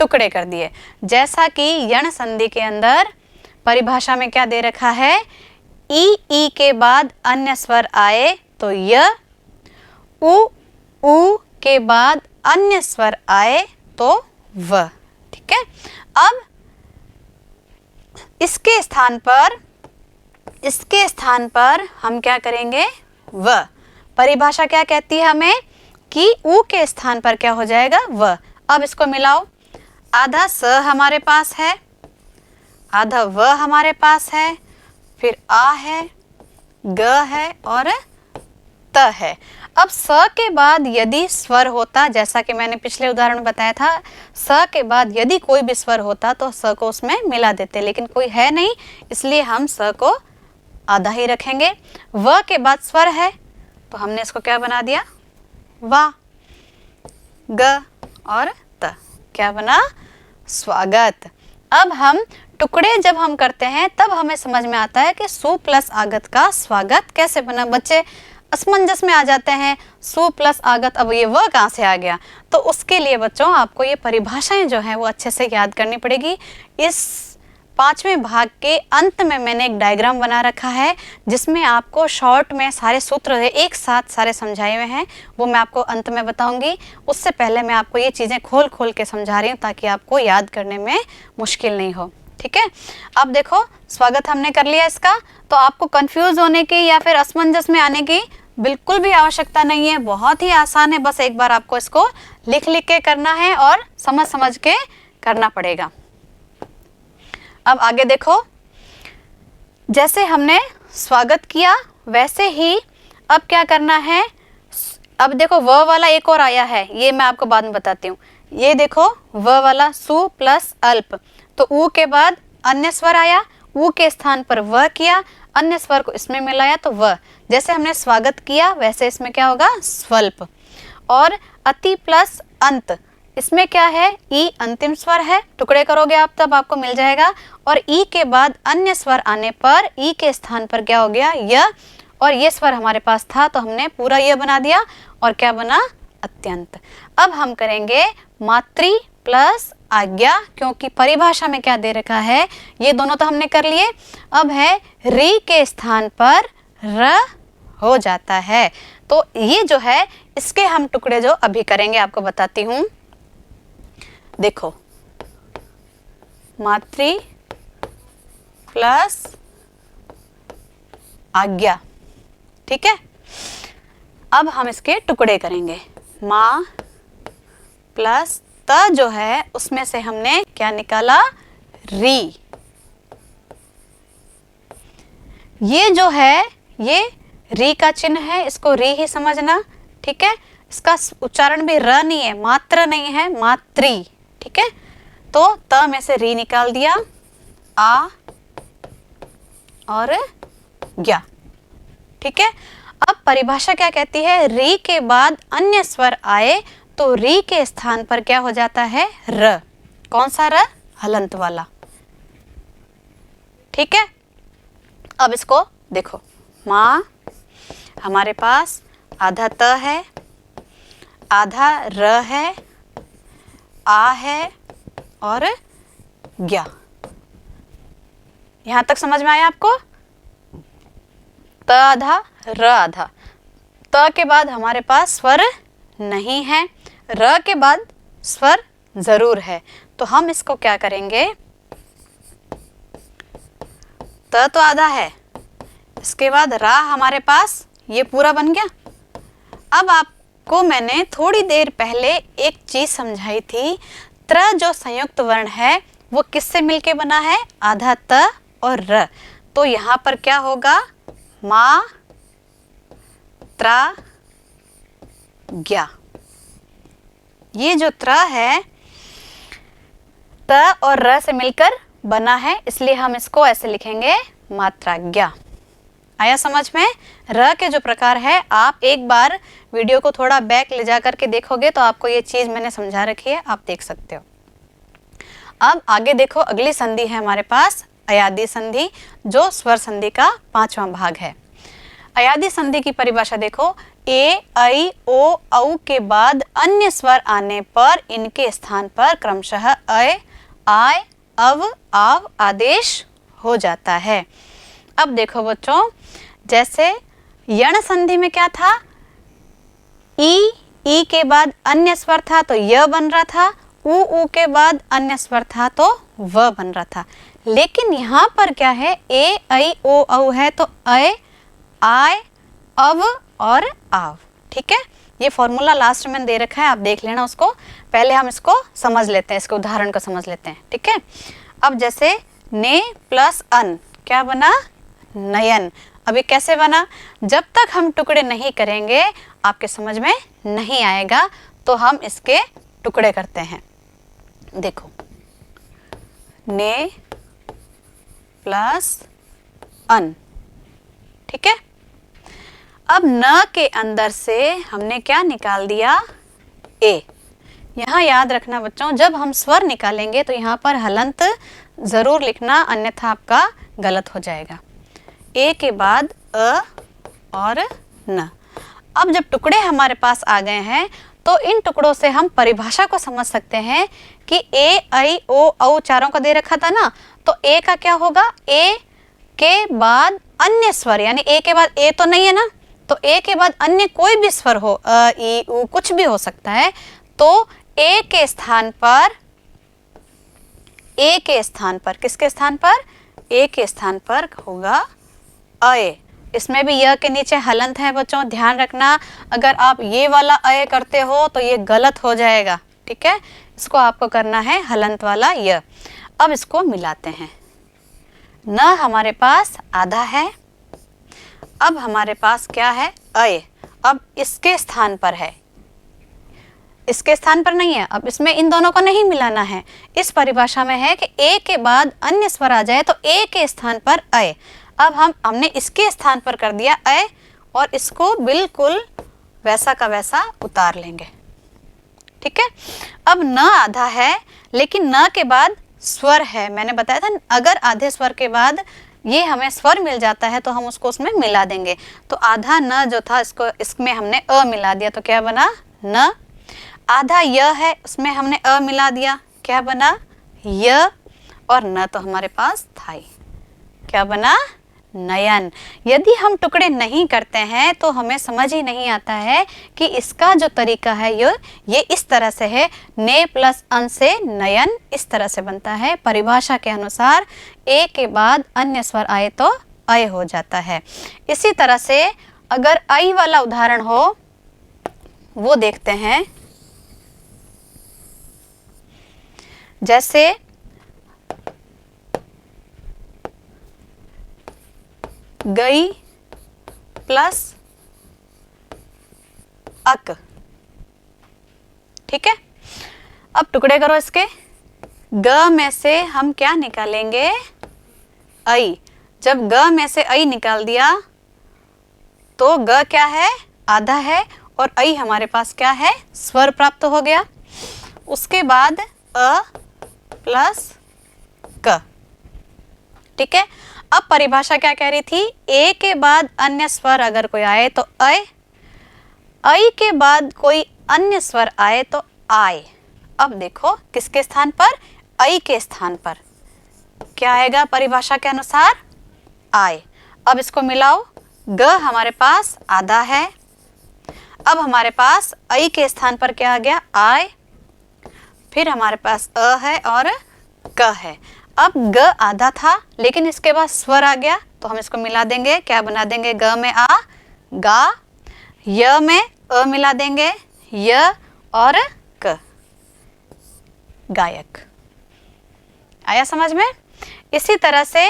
S1: टुकड़े कर दिए। जैसा कि यण संधि के अंदर परिभाषा में क्या दे रखा है, ई के बाद अन्य स्वर आए तो य, उ के बाद अन्य स्वर आए तो व, ठीक है। अब इसके स्थान पर हम क्या करेंगे, व। परिभाषा क्या कहती है हमें कि उ के स्थान पर क्या हो जाएगा, व। अब इसको मिलाओ, आधा स हमारे पास है, आधा व हमारे पास है, फिर आ है, ग है और त है। अब स के बाद यदि स्वर होता, जैसा कि मैंने पिछले उदाहरण में बताया था, स के बाद यदि कोई भी स्वर होता तो स को उसमें मिला देते, लेकिन कोई है नहीं, इसलिए हम स को आधा ही रखेंगे। व के बाद स्वर है तो हमने इसको क्या बना दिया, वा। ग और त क्या बना, स्वागत। अब हम टुकड़े जब हम करते हैं तब हमें समझ में आता है कि सु प्लस आगत का स्वागत कैसे बना। बच्चे असमंजस में आ जाते हैं, सु प्लस आगत, अब ये व कहाँ से आ गया। तो उसके लिए बच्चों आपको ये परिभाषाएं जो हैं वो अच्छे से याद करनी पड़ेगी। इस 5वें भाग के अंत में मैंने एक डायग्राम बना रखा है जिसमें आपको शॉर्ट में सारे सूत्र एक साथ सारे समझाए हुए हैं, वो मैं आपको अंत में बताऊंगी। उससे पहले मैं आपको ये चीज़ें खोल खोल के समझा रही हूँ ताकि आपको याद करने में मुश्किल नहीं हो। ठीक है, अब देखो स्वागत हमने कर लिया इसका, तो आपको कंफ्यूज होने की या फिर असमंजस में आने की बिल्कुल भी आवश्यकता नहीं है, बहुत ही आसान है। बस एक बार आपको इसको लिख लिख के करना है और समझ समझ के करना पड़ेगा। अब आगे देखो, जैसे हमने स्वागत किया वैसे ही अब क्या करना है। अब देखो व वाला एक और आया है, ये मैं आपको बाद में बताती हूँ। ये देखो व वाला सु प्लस अल्प, तो ऊ के बाद अन्य स्वर आया, ऊ के स्थान पर व किया, अन्य स्वर को इसमें मिलाया तो व। जैसे हमने स्वागत किया वैसे इसमें क्या होगा, स्वल्प। और अति प्लस अंत, इसमें क्या है, ई अंतिम स्वर है, टुकड़े करोगे आप तब आपको मिल जाएगा। और ई के बाद अन्य स्वर आने पर ई के स्थान पर क्या हो गया, य, और ये स्वर हमारे पास था तो हमने पूरा य बना दिया और क्या बना, अत्यंत। अब हम करेंगे मातृ प्लस आज्ञा, क्योंकि परिभाषा में क्या दे रखा है, ये दोनों तो हमने कर लिए। अब है री के स्थान पर र हो जाता है, तो ये जो है इसके हम टुकड़े जो अभी करेंगे आपको बताती हूँ। देखो मातृ प्लस आज्ञा, ठीक है। अब हम इसके टुकड़े करेंगे, माँ प्लस त जो है उसमें से हमने क्या निकाला, री। ये जो है ये री का चिन्ह है, इसको री ही समझना, ठीक है। इसका उच्चारण भी र नहीं है, मात्र नहीं है, मातृ, ठीक है। तो त में से री निकाल दिया, आ और ज्ञा, ठीक है। अब परिभाषा क्या कहती है, री के बाद अन्य स्वर आए तो री के स्थान पर क्या हो जाता है, र। कौन सा र, हलंत वाला, ठीक है। अब इसको देखो, माँ हमारे पास आधा त है, आधा र है, आ है और ज्ञा। यहां तक समझ में आया आपको, त आधा र आधा। त के बाद हमारे पास स्वर नहीं है, र के बाद स्वर जरूर है, तो हम इसको क्या करेंगे, त तो आधा है, इसके बाद रा हमारे पास ये पूरा बन गया। अब आपको मैंने थोड़ी देर पहले एक चीज समझाई थी, त्र जो संयुक्त वर्ण है वो किससे मिलके बना है, आधा त और र। तो यहाँ पर क्या होगा, मा त्रा ज्ञा। ये जो त्र है त और र से मिलकर बना है, इसलिए हम इसको ऐसे लिखेंगे, मात्राज्ञा। आया समझ में। र के जो प्रकार है आप एक बार वीडियो को थोड़ा बैक ले जा करके देखोगे तो आपको ये चीज मैंने समझा रखी है, आप देख सकते हो। अब आगे देखो, अगली संधि है हमारे पास अयादी संधि, जो स्वर संधि का 5वां भाग है। अयादी संधि की परिभाषा देखो, ए, ऐ, ओ, औ के बाद अन्य स्वर आने पर इनके स्थान पर क्रमशः अ, आय, अव, आव आदेश हो जाता है। अब देखो बच्चों, जैसे यण संधि में क्या था, ई के बाद अन्य स्वर था तो य बन रहा था, ऊ के बाद अन्य स्वर था तो व बन रहा था। लेकिन यहाँ पर क्या है, ए, ऐ, ओ, औ है तो अ, आय, अव और आव, ठीक है। ये फॉर्मूला लास्ट में दे रखा है, आप देख लेना उसको। पहले हम इसको समझ लेते हैं, इसके उदाहरण को समझ लेते हैं, ठीक है। अब जैसे ने प्लस अन क्या बना? नयन। अभी कैसे बना? जब तक हम टुकड़े नहीं करेंगे आपके समझ में नहीं आएगा, तो हम इसके टुकड़े करते हैं। देखो, ने प्लस अन, ठीक है। अब न के अंदर से हमने क्या निकाल दिया? ए। यहाँ याद रखना बच्चों, जब हम स्वर निकालेंगे तो यहाँ पर हलंत जरूर लिखना, अन्यथा आपका गलत हो जाएगा। ए के बाद अ और न। अब जब टुकड़े हमारे पास आ गए हैं तो इन टुकड़ों से हम परिभाषा को समझ सकते हैं कि ए, ऐ, ओ, औ चारों का दे रखा था ना, तो ए का क्या होगा? ए के बाद अन्य स्वर, यानी ए के बाद ए तो नहीं है ना, तो ए के बाद अन्य कोई भी स्वर हो, अ, ई, उ, कुछ भी हो सकता है, तो ए के स्थान पर, ए के स्थान पर, किसके स्थान पर? ए के स्थान पर होगा अय। इसमें भी य के नीचे हलंत है बच्चों, ध्यान रखना। अगर आप ये वाला अय करते हो तो ये गलत हो जाएगा, ठीक है। इसको आपको करना है हलंत वाला य। अब इसको मिलाते हैं। न हमारे पास आधा है, अब हमारे पास क्या है? अय। अब इसके स्थान पर है, इसके स्थान पर नहीं है। अब इसमें इन दोनों को नहीं मिलाना है। इस परिभाषा में है कि ए के बाद अन्य स्वर आ जाए तो ए के स्थान पर अय। अब हमने इसके स्थान पर कर दिया अय, और इसको बिल्कुल वैसा का वैसा उतार लेंगे, ठीक है। अब न आधा है, लेकिन न के बाद स्वर है। मैंने बताया था अगर आधे स्वर के बाद ये हमें स्वर मिल जाता है तो हम उसको उसमें मिला देंगे। तो आधा न जो था इसको इसमें हमने अ मिला दिया, तो क्या बना? न। आधा य है, उसमें हमने अ मिला दिया, क्या बना? य। और न तो हमारे पास था ही, क्या बना? नयन। यदि हम टुकड़े नहीं करते हैं तो हमें समझ ही नहीं आता है कि इसका जो तरीका है ये इस तरह से है। ने प्लस अन से नयन इस तरह से बनता है। परिभाषा के अनुसार ए के बाद अन्य स्वर आए तो अय हो जाता है। इसी तरह से अगर ऐ वाला उदाहरण हो वो देखते हैं। जैसे गई प्लस अक, ठीक है। अब टुकड़े करो इसके। ग में से हम क्या निकालेंगे? ऐ। जब ग में से ऐ निकाल दिया तो ग क्या है? आधा है, और ऐ हमारे पास क्या है? स्वर प्राप्त हो गया। उसके बाद अ प्लस क, ठीक है। अब परिभाषा क्या कह रही थी? ए के बाद अन्य स्वर अगर कोई आए तो अय, ऐ के बाद कोई अन्य स्वर आए तो आय। अब देखो किसके स्थान पर? ऐ के स्थान पर क्या आएगा परिभाषा के अनुसार? आय। अब इसको मिलाओ। ग हमारे पास आधा है, अब हमारे पास ऐ के स्थान पर क्या आ गया? आय। फिर हमारे पास अ है और क है। अब ग आधा था, लेकिन इसके बाद स्वर आ गया तो हम इसको मिला देंगे। क्या बना देंगे? ग में आ गा, य में अ मिला देंगे, य और क, गायक। आया समझ में? इसी तरह से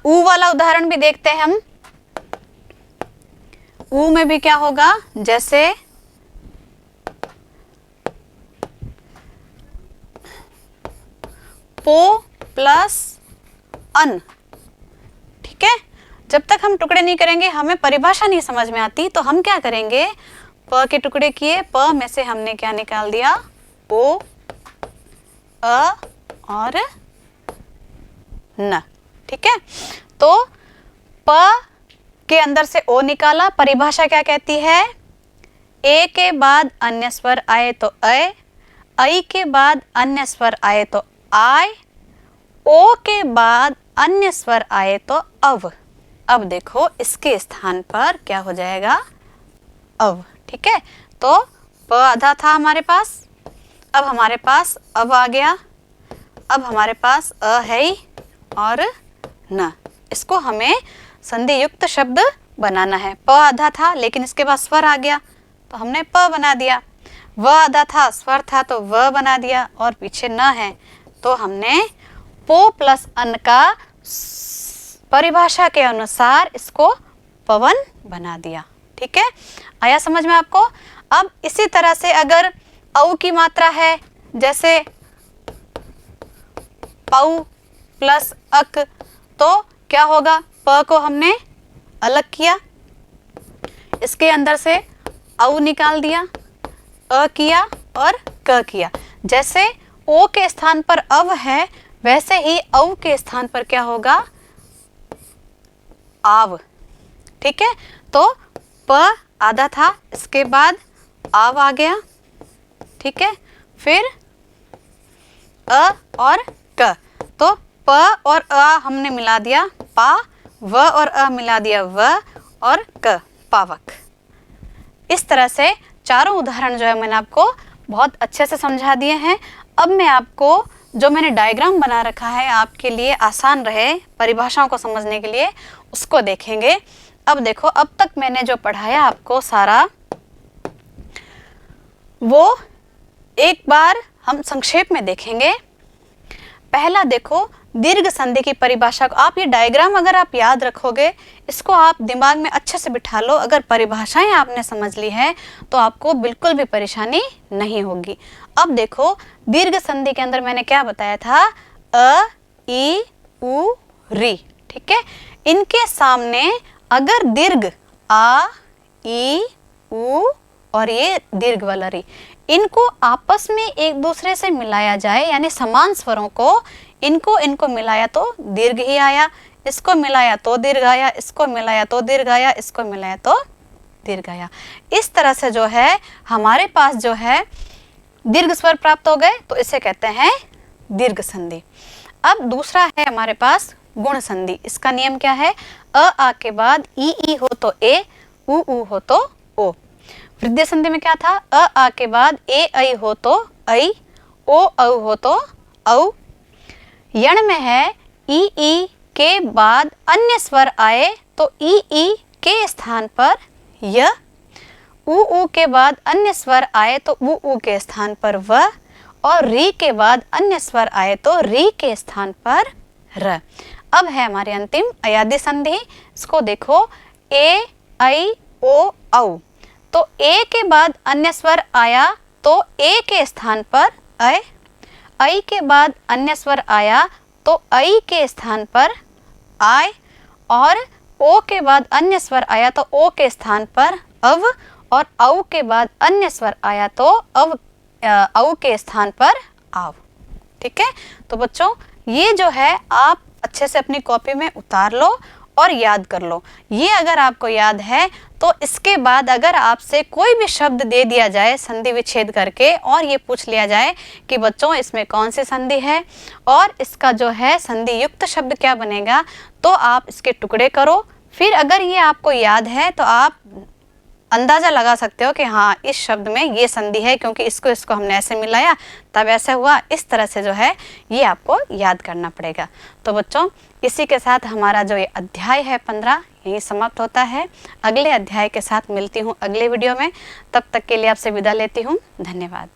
S1: ऊ वाला उदाहरण भी देखते हैं हम। ऊ में भी क्या होगा? जैसे पो प्लस अन, ठीक है। जब तक हम टुकड़े नहीं करेंगे हमें परिभाषा नहीं समझ में आती, तो हम क्या करेंगे? प के टुकड़े किए, प में से हमने क्या निकाल दिया? ओ, अ और न, ठीक है। तो प के अंदर से ओ निकाला। परिभाषा क्या कहती है? ए के बाद अन्य स्वर आए तो अय, ऐ के बाद अन्य स्वर आए तो आय, ओ के बाद अन्य स्वर आए तो अव। अब देखो इसके स्थान पर क्या हो जाएगा? अव, ठीक है। तो प आधा था हमारे पास, अब हमारे पास अव आ गया। अब हमारे पास अ है और न। इसको हमें संधि युक्त शब्द बनाना है। प आधा था लेकिन इसके बाद स्वर आ गया तो हमने प बना दिया। व आधा था, स्वर था तो व बना दिया, और पीछे न है तो हमने पो प्लस अन का परिभाषा के अनुसार इसको पवन बना दिया। ठीक है, आया समझ में आपको। अब इसी तरह से अगर औ की मात्रा है, जैसे पौ प्लस अक, तो क्या होगा, प को हमने अलग किया, इसके अंदर से औ निकाल दिया, अ किया और क किया। जैसे ओ के स्थान पर अव है, वैसे ही औ के स्थान पर क्या होगा, आव। ठीक है, तो प आधा था, इसके बाद आव आ गया। ठीक है, फिर अ और क, तो प और अ हमने मिला दिया पा, व और अ मिला दिया व और क, पावक। इस तरह से चारों उदाहरण जो है मैंने आपको बहुत अच्छे से समझा दिए हैं। अब मैं आपको जो मैंने डायग्राम बना रखा है आपके लिए आसान रहे परिभाषाओं को समझने के लिए, उसको देखेंगे। अब देखो, अब तक मैंने जो पढ़ाया आपको सारा, वो एक बार हम संक्षेप में देखेंगे। पहला देखो, दीर्घ संधि की परिभाषा को आप ये डायग्राम अगर आप याद रखोगे, इसको आप दिमाग में अच्छे से बिठा लो, अगर परिभाषाएं आपने समझ ली है तो आपको बिल्कुल भी परेशानी नहीं होगी। अब देखो, दीर्घ संधि के अंदर मैंने क्या बताया था, अ, ई, उ, री। ठीक है, इनके सामने अगर दीर्घ आ, ई, उ और ये दीर्घ वाला री, इनको आपस में एक दूसरे से मिलाया जाए, यानी समान स्वरों को इनको मिलाया तो दीर्घ ही आया, इसको मिलाया तो दीर्घ आया, इसको मिलाया तो दीर्घ आया, इसको मिलाया तो दीर्घ आया। इस तरह से जो है हमारे पास जो है दीर्घ स्वर प्राप्त हो गए, तो इसे कहते हैं दीर्घ संधि। अब दूसरा है हमारे पास गुण संधि। इसका नियम क्या है, अ आ के बाद ई हो तो ए, उ हो तो ओ। वृद्धि संधि में क्या था, अ आ के बाद ए ऐ हो तो ऐ, ओ औ हो तो औ। यण में है ई के बाद अन्य स्वर आए तो ई के स्थान पर य, उ के बाद अन्य स्वर आए तो उ के स्थान पर व, और री के बाद अन्य स्वर आए तो री के स्थान पर र। अब है हमारी अंतिम अयादी संधि। इसको देखो, ए ऐ ओ औ, तो ए के बाद अन्य स्वर आया तो ए के स्थान पर ऐ, ऐ के बाद अन्य स्वर आया तो ऐ के स्थान पर आय, और ओ के बाद अन्य स्वर आया तो ओ के स्थान पर अव, और औ के बाद अन्य स्वर आया तो औ के स्थान पर आव। ठीक है, तो बच्चों ये जो है आप अच्छे से अपनी कॉपी में उतार लो और याद कर लो। ये अगर आपको याद है तो इसके बाद अगर आपसे कोई भी शब्द दे दिया जाए संधि विच्छेद करके, और ये पूछ लिया जाए कि बच्चों इसमें कौन सी संधि है और इसका जो है संधि युक्त शब्द क्या बनेगा, तो आप इसके टुकड़े करो। फिर अगर ये आपको याद है तो आप अंदाजा लगा सकते हो कि हाँ इस शब्द में ये संधि है, क्योंकि इसको हमने ऐसे मिलाया तब ऐसे हुआ। इस तरह से जो है ये आपको याद करना पड़ेगा। तो बच्चों इसी के साथ हमारा जो ये अध्याय है 15 यही समाप्त होता है। अगले अध्याय के साथ मिलती हूँ अगले वीडियो में। तब तक के लिए आपसे विदा लेती हूँ। धन्यवाद।